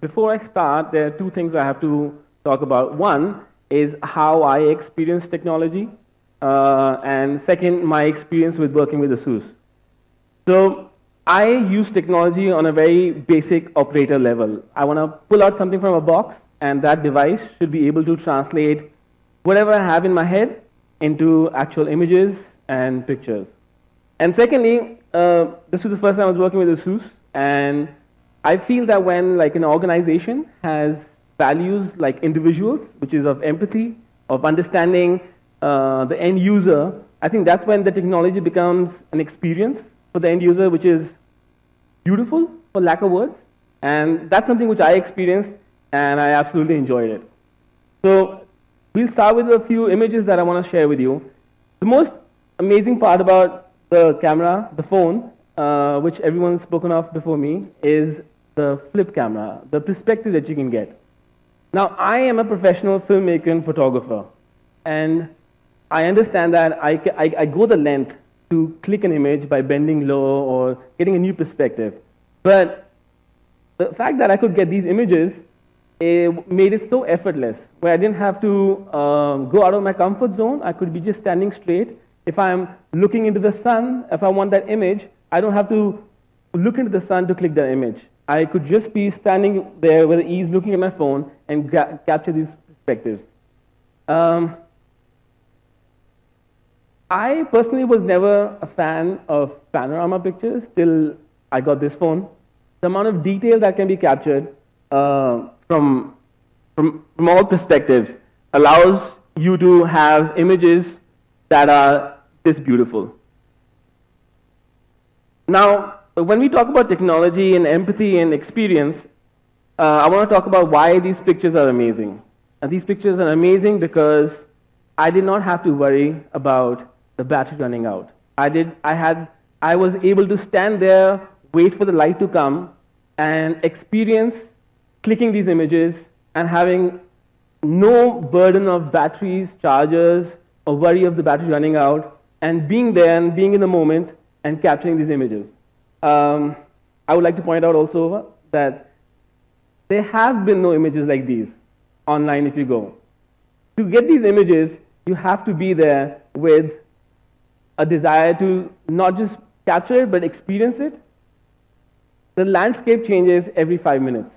Before I start, there are two things I have to talk about. One is how I experience technology, and second, my experience with working with Asus. So I use technology on a very basic operator level. I want to pull out something from a box, and that device should be able to translate whatever I have in my head into actual images and pictures. And secondly, this was the first time I was working with Asus, and I feel that when like an organization has values like individuals, which is of empathy, of understanding the end user, I think that's when the technology becomes an experience for the end user, which is beautiful, for lack of words. And that's something which I experienced, and I absolutely enjoyed it. So we'll start with a few images that I want to share with you. The most amazing part about the camera, the phone, which everyone's spoken of before me, is the flip camera, the perspective that you can get. Now, I am a professional filmmaker and photographer, and I understand that I go the length to click an image by bending low or getting a new perspective. But the fact that I could get these images, it made it so effortless, where I didn't have to go out of my comfort zone. I could be just standing straight. If I'm looking into the sun, if I want that image, I don't have to look into the sun to click that image. I could just be standing there with ease looking at my phone and capture these perspectives. I personally was never a fan of panorama pictures till I got this phone. The amount of detail that can be captured from all perspectives allows you to have images that are this beautiful. Now, when we talk about technology and empathy and experience, I want to talk about why these pictures are amazing. And these pictures are amazing because I did not have to worry about the battery running out. I was able to stand there, wait for the light to come, and experience clicking these images and having no burden of batteries, chargers, or worry of the battery running out, and being there and being in the moment and capturing these images. I would like to point out also that there have been no images like these online if you go. To get these images, you have to be there with a desire to not just capture it, but experience it. The landscape changes every 5 minutes.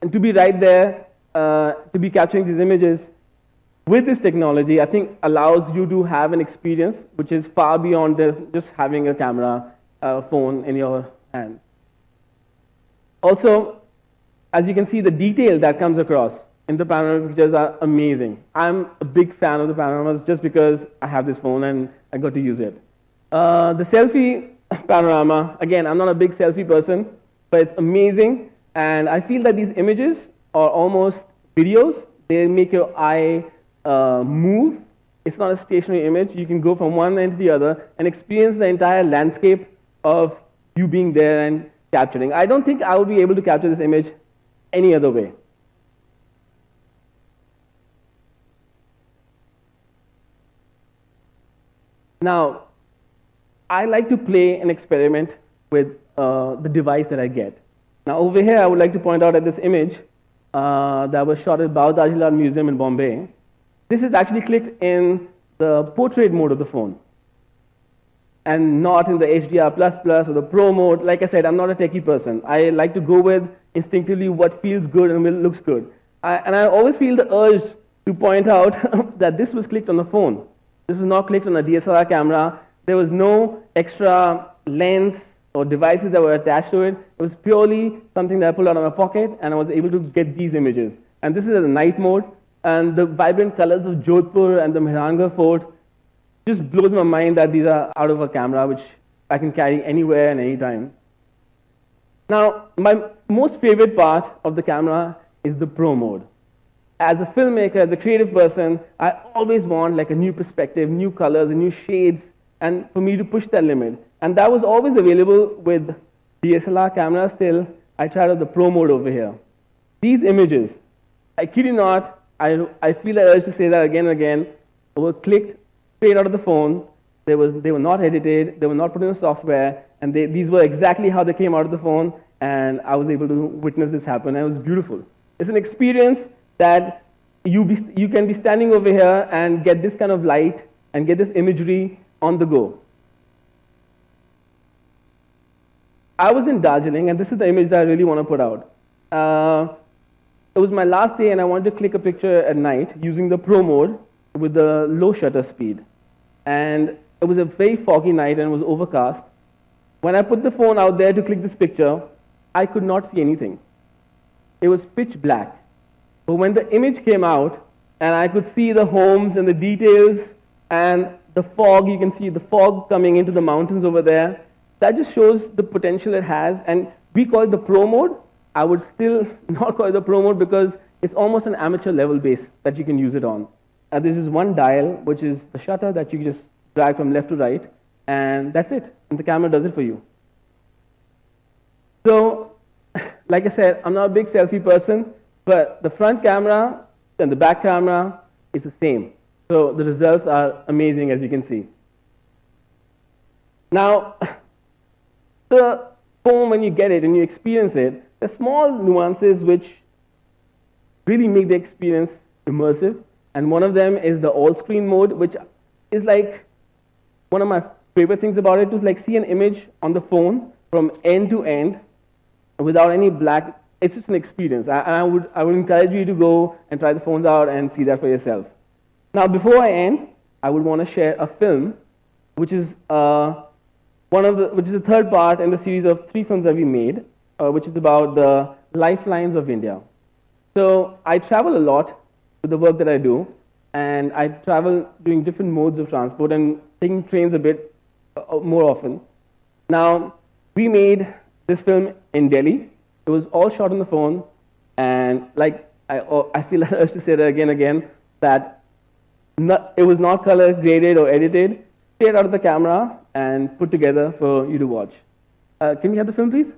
And to be right there, to be capturing these images with this technology, I think allows you to have an experience which is far beyond just having a camera, phone in your hand. Also, as you can see, the detail that comes across in the panorama pictures are amazing. I'm a big fan of the panoramas just because I have this phone and I got to use it. The selfie panorama, again, I'm not a big selfie person, but it's amazing. And I feel that these images or almost videos. They make your eye move. It's not a stationary image. You can go from one end to the other and experience the entire landscape of you being there and capturing. I don't think I would be able to capture this image any other way. Now, I like to play and experiment with the device that I get. Now, over here, I would like to point out at this image that was shot at Baudaji Lal Museum in Bombay. This is actually clicked in the portrait mode of the phone and not in the HDR++ or the Pro mode. Like I said, I'm not a techie person. I like to go with instinctively what feels good and looks good. And I always feel the urge to point out that this was clicked on the phone. This was not clicked on a DSLR camera. There was no extra lens or devices that were attached to it. It was purely something that I pulled out of my pocket, and I was able to get these images. And this is at the night mode, and the vibrant colors of Jodhpur and the Mehrangarh Fort just blows my mind that these are out of a camera, which I can carry anywhere and anytime. Now, my most favorite part of the camera is the Pro mode. As a filmmaker, as a creative person, I always want like a new perspective, new colors, and new shades, and for me to push that limit. And that was always available with DSLR cameras till I tried out the Pro mode over here. These images, I kid you not, I feel the urge to say that again and again, were clicked straight out of the phone. They were not edited, they were not put in the software, and these were exactly how they came out of the phone, and I was able to witness this happen, and it was beautiful. It's an experience that you can be standing over here and get this kind of light and get this imagery on the go. I was in Darjeeling, and this is the image that I really want to put out. It was my last day, and I wanted to click a picture at night using the Pro mode with the low shutter speed. And it was a very foggy night, and it was overcast. When I put the phone out there to click this picture, I could not see anything. It was pitch black. But when the image came out, and I could see the homes and the details and the fog, you can see the fog coming into the mountains over there, that just shows the potential it has. And we call it the Pro mode. I would still not call it the Pro mode because it's almost an amateur level base that you can use it on. This is one dial, which is the shutter that you just drag from left to right, and that's it. And the camera does it for you. So, like I said, I'm not a big selfie person, but the front camera and the back camera is the same. So the results are amazing, as you can see. Now, the phone, when you get it and you experience it, there's small nuances which really make the experience immersive. And one of them is the all-screen mode, which is like one of my favorite things about it, to like see an image on the phone from end to end without any black. It's just an experience. I would encourage you to go and try the phones out and see that for yourself. Now, before I end, I would want to share a film, which is which is the third part in the series of 3 films that we made, which is about the lifelines of India. So I travel a lot with the work that I do, and I travel doing different modes of transport and taking trains a bit more often. Now, we made this film in Delhi. It was all shot on the phone, and like I feel the urge to say that again, that it was not color graded or edited, straight out of the camera and put together for you to watch. Can we have the film, please?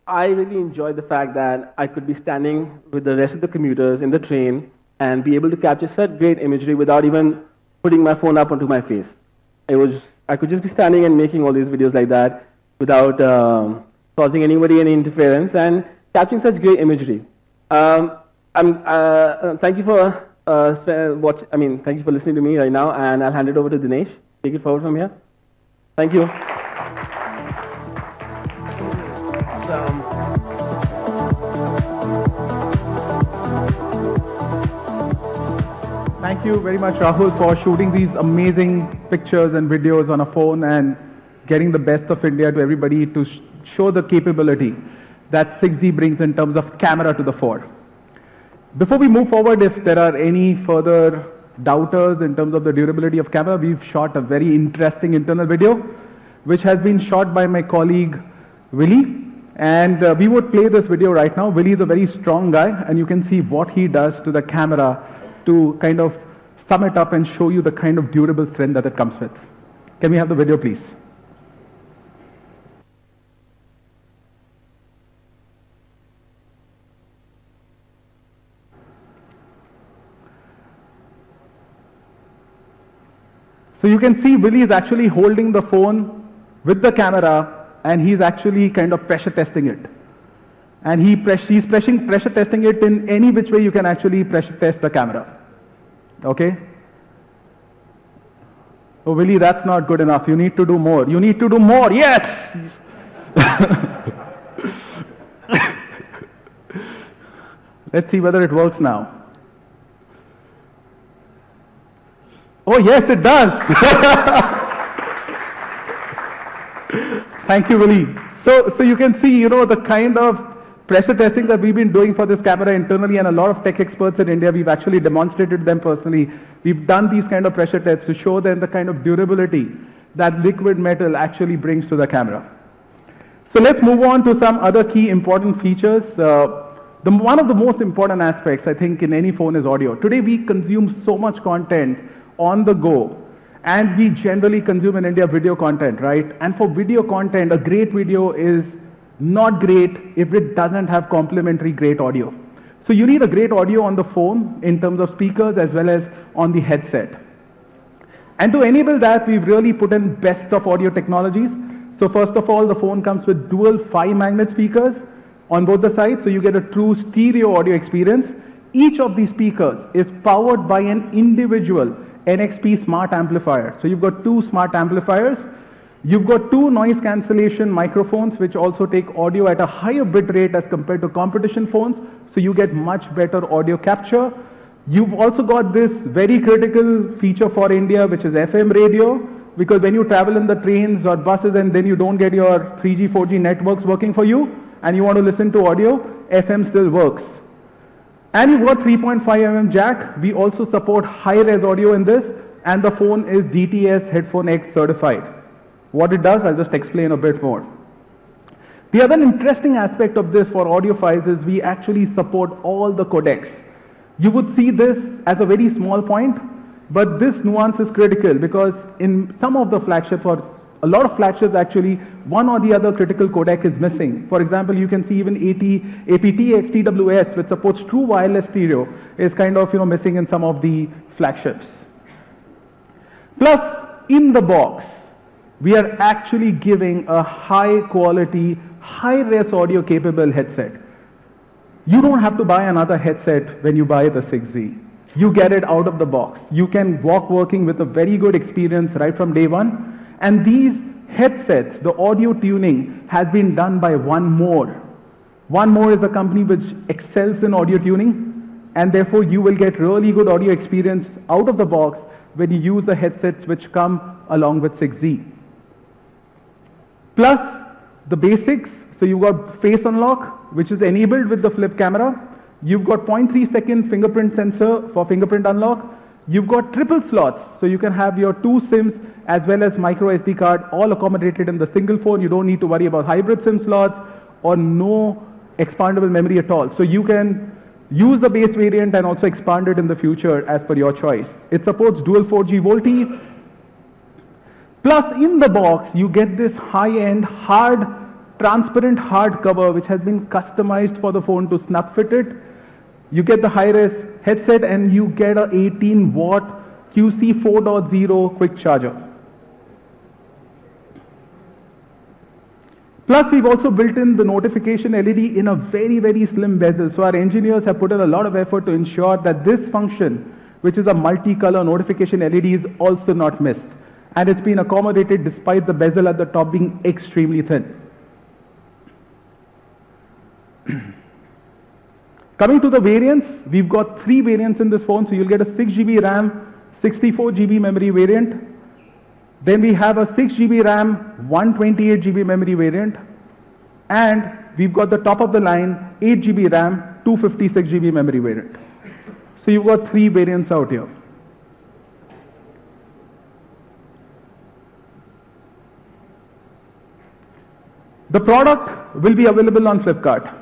I really enjoyed the fact that I could be standing with the rest of the commuters in the train and be able to capture such great imagery without even putting my phone up onto my face. I could just be standing and making all these videos like that without causing anybody any interference and capturing such great imagery. Thank you for thank you for listening to me right now, and I'll hand it over to Dinesh. Take it forward from here. Thank you. Thank you very much, Rahul, for shooting these amazing pictures and videos on a phone and getting the best of India to everybody to show the capability that 6G brings in terms of camera to the fore. Before we move forward, if there are any further doubters in terms of the durability of camera, we've shot a very interesting internal video, which has been shot by my colleague, Willie. And we would play this video right now. Willie is a very strong guy, and you can see what he does to the camera to kind of sum it up and show you the kind of durable strength that it comes with. Can we have the video, please? So you can see Willie is actually holding the phone with the camera, and he's actually kind of pressure testing it. And he's pressure testing it in any which way you can actually pressure test the camera. Okay? Oh, Willie, that's not good enough. You need to do more. You need to do more. Yes! Let's see whether it works now. Oh, yes, it does. Thank you, Willie. So you can see, the kind of pressure testing that we've been doing for this camera internally, and a lot of tech experts in India, we've actually demonstrated them personally. We've done these kind of pressure tests to show them the kind of durability that liquid metal actually brings to the camera. So let's move on to some other key important features. One of the most important aspects, I think, in any phone is audio. Today we consume so much content on the go, and we generally consume in India video content, right? And for video content, a great video is not great if it doesn't have complementary great audio. So you need a great audio on the phone in terms of speakers as well as on the headset. And to enable that, we've really put in best of audio technologies. So first of all, the phone comes with dual 5-magnet speakers on both the sides, so you get a true stereo audio experience. Each of these speakers is powered by an individual NXP smart amplifier. So you've got 2 smart amplifiers. You've got 2 noise cancellation microphones, which also take audio at a higher bit rate as compared to competition phones, so you get much better audio capture. You've also got this very critical feature for India, which is FM radio, because when you travel in the trains or buses and then you don't get your 3G, 4G networks working for you, and you want to listen to audio, FM still works. And you've got 3.5 mm jack. We also support high-res audio in this, and the phone is DTS Headphone X certified. What it does, I'll just explain a bit more. The other interesting aspect of this for audiophiles is we actually support all the codecs. You would see this as a very small point, but this nuance is critical because in some of the flagships, or a lot of flagships actually, one or the other critical codec is missing. For example, you can see even aptX TWS, which supports true wireless stereo, is kind of missing in some of the flagships. Plus, in the box, we are actually giving a high quality, high-res audio capable headset. You don't have to buy another headset when you buy the 6Z. You get it out of the box. You can walk working with a very good experience right from day one. And these headsets, the audio tuning has been done by One More. One More is a company which excels in audio tuning, and therefore you will get really good audio experience out of the box when you use the headsets which come along with 6Z. Plus the basics, so you've got face unlock, which is enabled with the flip camera. You've got 0.3 second fingerprint sensor for fingerprint unlock. You've got triple slots, so you can have your 2 SIMs as well as micro SD card all accommodated in the single phone. You don't need to worry about hybrid SIM slots or no expandable memory at all. So you can use the base variant and also expand it in the future as per your choice. It supports dual 4G VoLTE. Plus, in the box, you get this high-end hard transparent hard cover which has been customized for the phone to snap fit it. You get the high-res headset and you get a 18-watt QC 4.0 quick charger. Plus, we've also built in the notification LED in a very, very slim bezel. So our engineers have put in a lot of effort to ensure that this function, which is a multicolor notification LED, is also not missed. And it's been accommodated despite the bezel at the top being extremely thin. Coming to the variants, we've got 3 variants in this phone. So you'll get a 6GB RAM, 64GB memory variant. Then we have a 6GB RAM, 128GB memory variant. And we've got the top of the line, 8GB RAM, 256GB memory variant. So you've got 3 variants out here. The product will be available on Flipkart.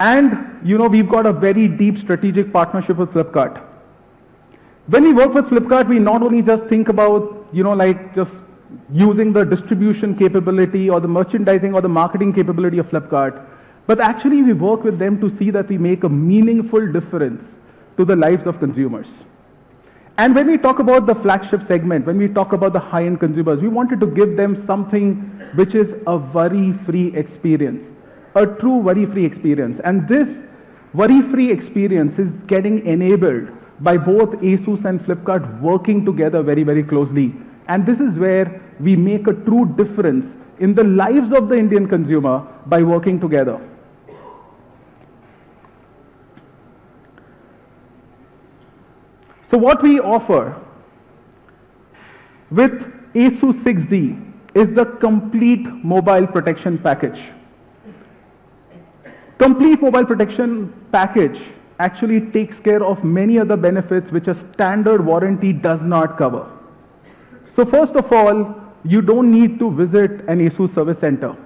And, we've got a very deep strategic partnership with Flipkart. When we work with Flipkart, we not only just think about, just using the distribution capability or the merchandising or the marketing capability of Flipkart, but actually we work with them to see that we make a meaningful difference to the lives of consumers. And when we talk about the flagship segment, when we talk about the high-end consumers, we wanted to give them something which is a worry-free experience, a true worry-free experience. And this worry-free experience is getting enabled by both Asus and Flipkart working together very, very closely. And this is where we make a true difference in the lives of the Indian consumer by working together. So what we offer with Asus 6Z is the complete mobile protection package. Complete mobile protection package actually takes care of many other benefits which a standard warranty does not cover. So first of all, you don't need to visit an Asus service center.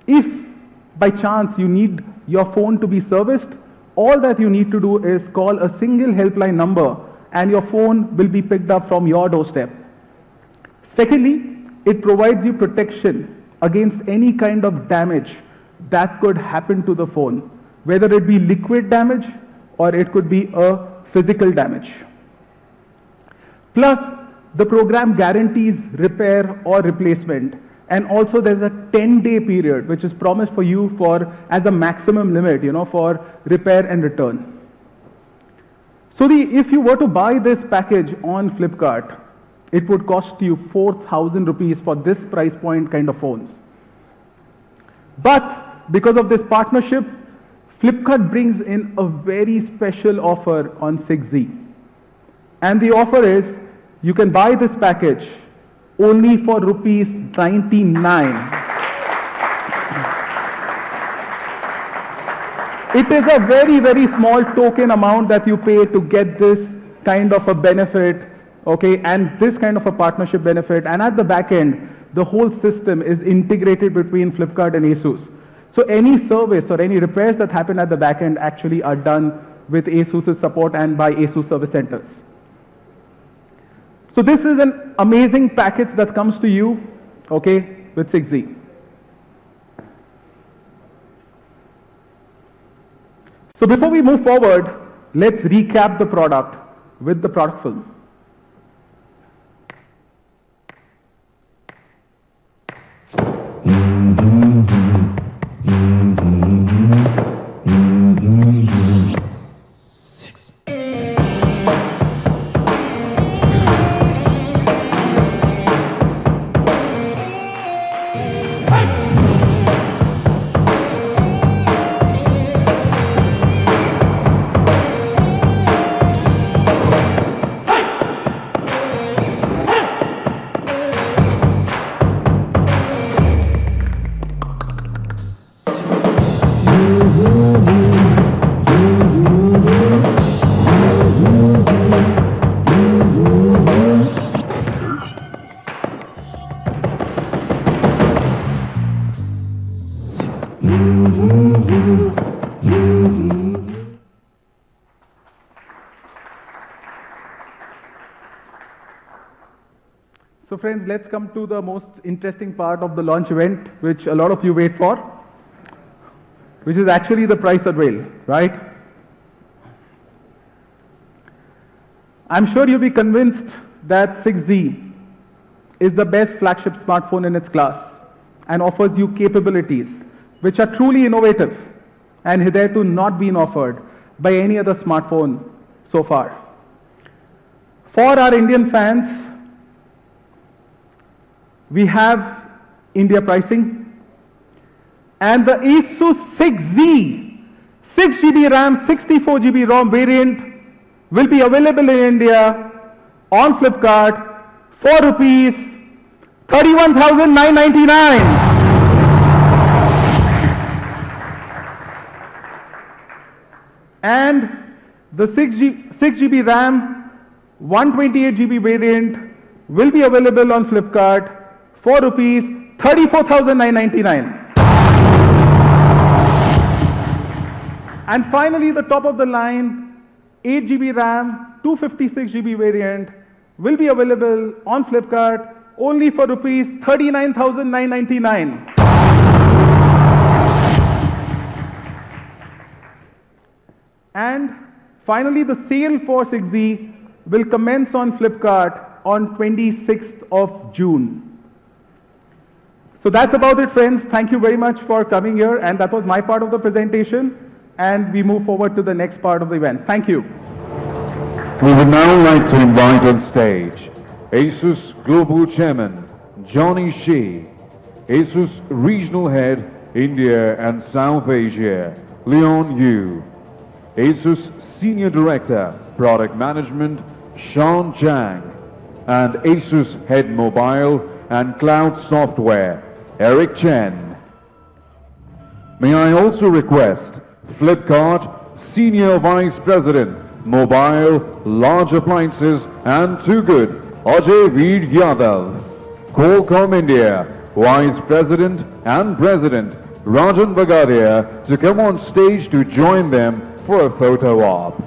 If by chance you need your phone to be serviced, all that you need to do is call a single helpline number and your phone will be picked up from your doorstep. Secondly, it provides you protection against any kind of damage that could happen to the phone, whether it be liquid damage or it could be a physical damage. Plus, the program guarantees repair or replacement, and also there's a 10-day period which is promised for you as a maximum limit, for repair and return. So if you were to buy this package on Flipkart, it would cost you 4,000 rupees for this price point kind of phones. But because of this partnership, Flipkart brings in a very special offer on 6Z. And the offer is, you can buy this package only for rupees 99. It is a very, very small token amount that you pay to get this kind of a benefit, okay, and this kind of a partnership benefit. And at the back end, the whole system is integrated between Flipkart and Asus. So any service or any repairs that happen at the back end actually are done with Asus's support and by Asus service centers. So this is an amazing package that comes to you, okay, with 6Z. So before we move forward, let's recap the product with the product film. So So friends, let's come to the most interesting part of the launch event, which a lot of you wait for, which is actually the price unveil, right? I'm sure you'll be convinced that 6Z is the best flagship smartphone in its class and offers you capabilities which are truly innovative and hitherto not been offered by any other smartphone so far. For our Indian fans, we have India pricing and the Asus 6Z 6GB RAM, 64GB ROM variant will be available in India on Flipkart for rupees 31,999. And the 6GB RAM, 128GB variant will be available on Flipkart for rupees 34,999. And finally, the top of the line, 8GB RAM, 256GB variant will be available on Flipkart only for rupees 39,999. And finally, the sale for 6Z will commence on Flipkart on 26th of June. So that's about it, friends. Thank you very much for coming here, and that was my part of the presentation. And we move forward to the next part of the event. Thank you. We would now like to invite on stage Asus Global Chairman Johnny Shi, Asus Regional Head India and South Asia Leon Yu, Asus Senior Director Product Management Sean Chang, and Asus Head Mobile and Cloud Software Eric Chen. May I also request Flipkart Senior Vice President Mobile, Large Appliances and Too Good Ajay Veer Yadav, Qualcomm India Vice President and President Rajan Bagadia to come on stage to join them for a photo op.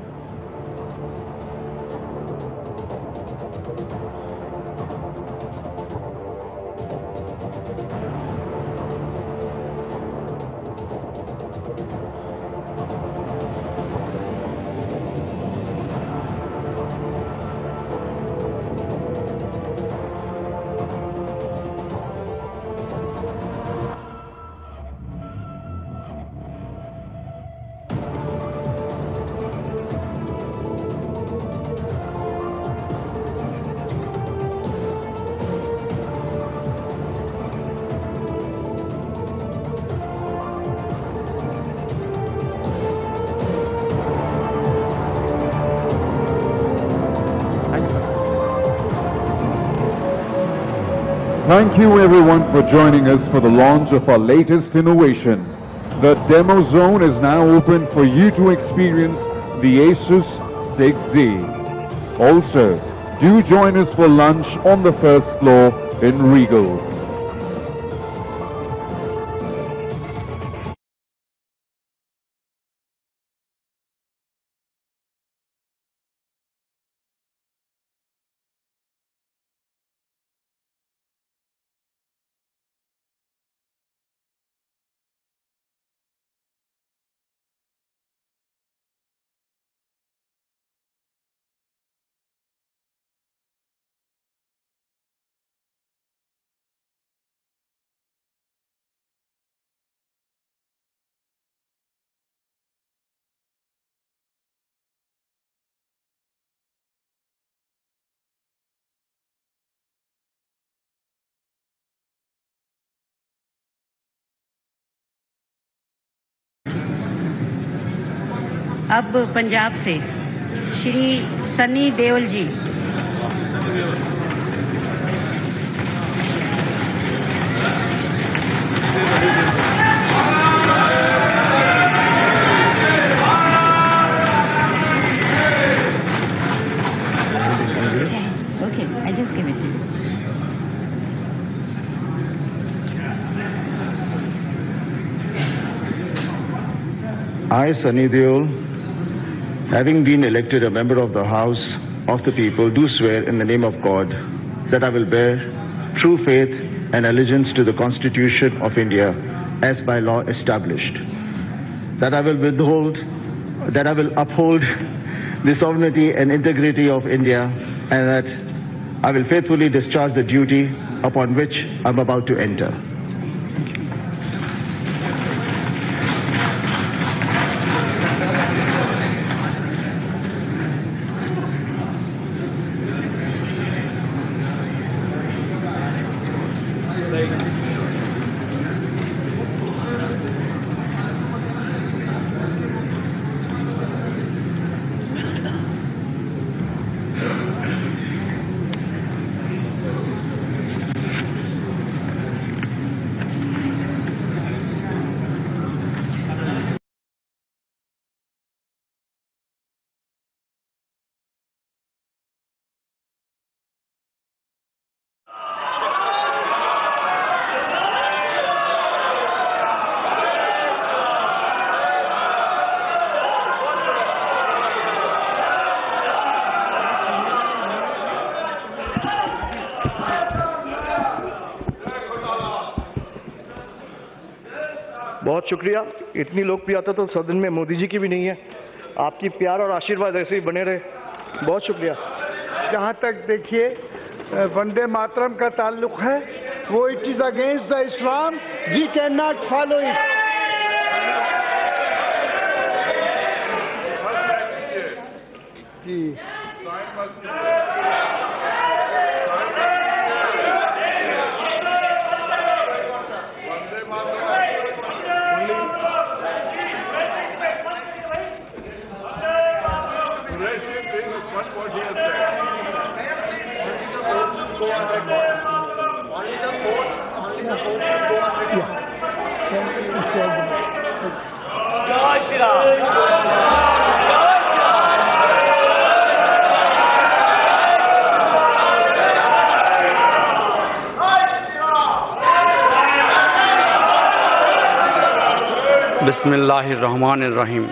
Thank you everyone for joining us for the launch of our latest innovation. The demo zone is now open for you to experience the Asus 6Z. Also, do join us for lunch on the first floor in Regal. अब पंजाब से श्री सनी देओल जी। Okay, I just give it to you. I, Sunny Deol, having been elected a member of the House of the People, do swear in the name of God that I will bear true faith and allegiance to the Constitution of India as by law established, that I will uphold the sovereignty and integrity of India, and that I will faithfully discharge the duty upon which I am about to enter. बहुत शुक्रिया। इतनी लोकप्रियता तो सदन में मोदी जी की भी नहीं है। आपकी प्यार और आशीर्वाद ऐसे ही बने रहे। बहुत शुक्रिया। जहाँ तक देखिए वंदे मातरम का ताल्लुक है, वो it is against the Islam, we can not follow it. जी बिस्मिल्लाहिर्रहमानिर्रहीम।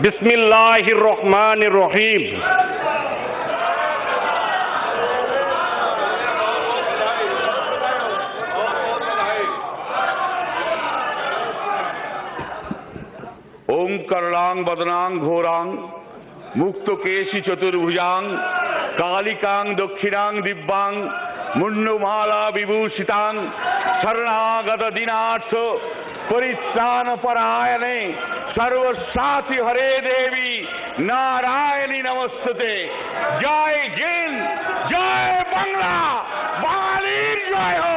बिस्मिल्लाहिर्रहमानिर्रहीम। ओम करलांग बदनांग घोरांग मुक्त केशी चतुर्भुजांग कालिकांग दक्षिणांग दिव्यांग मुंडमाला विभूषितांग शरणागत दिनार्थ परित्राण परायणे सर्वसाथी हरे देवी नारायणी नमस्ते। जय हिंद, जय बांग्ला, बांगालीर जय हो।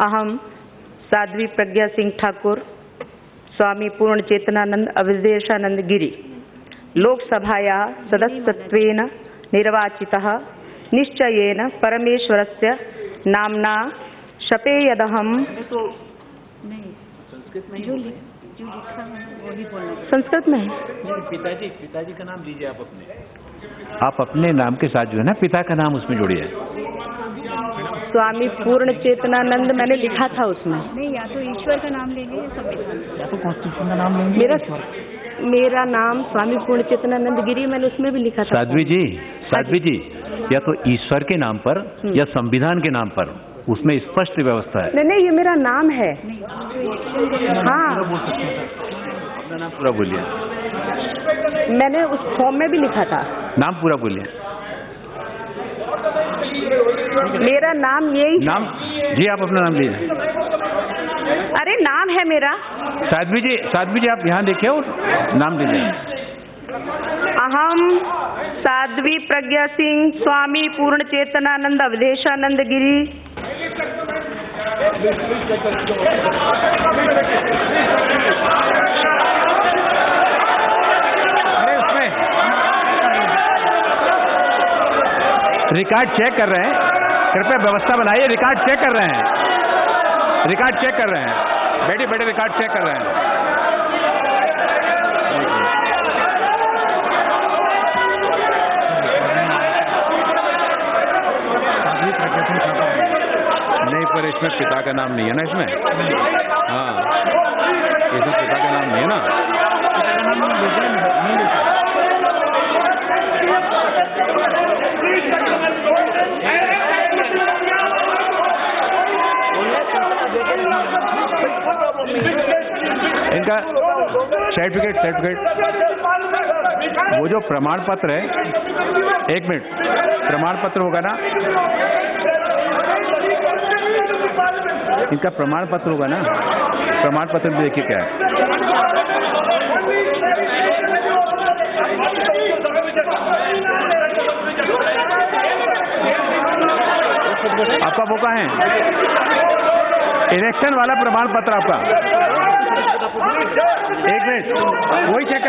अहम साध्वी प्रज्ञा सिंह ठाकुर स्वामी पूर्ण चेतनानंद अविदेशानंद गिरी लोकसभायाः सदस्यत्वेन निर्वाचितः निश्चयेन परमेश्वरस्य नाम्ना शपेयदहम् संस्कृत में पिताजी का नाम लीजिए आप अपने नाम के साथ जो है ना पिता का नाम उसमें जोड़िए। स्वामी पूर्ण चेतनानंद मैंने लिखा था उसमें। नहीं, या तो ईश्वर का नाम लेंगे या संविधान, या तो कॉन्स्टिट्यूशन का नाम लेंगे। मेरा नाम स्वामी पूर्ण चेतनानंद गिरी, मैंने उसमें भी लिखा था। साध्वी जी, या तो ईश्वर के नाम पर या संविधान के नाम पर, उसमें स्पष्ट व्यवस्था है। नहीं, ये मेरा नाम है। हाँ, अपना नाम पूरा बोलिए। मैंने उस फॉर्म में भी लिखा था। नाम पूरा बोलिए। मेरा नाम यही नाम जी, आप अपना नाम लीजिए। अरे नाम है मेरा। साध्वी जी आप ध्यान देखिए और नाम लीजिए। अहम साध्वी प्रज्ञा सिंह स्वामी पूर्ण चेतनानंद अवधेशानंद गिरी। रिकॉर्ड चेक कर रहे हैं, कृपया व्यवस्था बनाइए। रिकॉर्ड चेक कर रहे हैं, रिकॉर्ड चेक कर रहे हैं। बैठे रिकॉर्ड चेक कर रहे हैं। नहीं, पर इसमें पिता का नाम नहीं है ना इसमें। हाँ, इसमें पिता का नाम नहीं है ना। इनका सर्टिफिकेट वो जो प्रमाण पत्र है, एक मिनट, प्रमाण पत्र होगा ना, इनका प्रमाण पत्र होगा ना, प्रमाण पत्र में देखिए क्या है। आपका वो कहाँ है? इलेक्शन वाला प्रमाण पत्र आपका। एक मिनट, वही चेक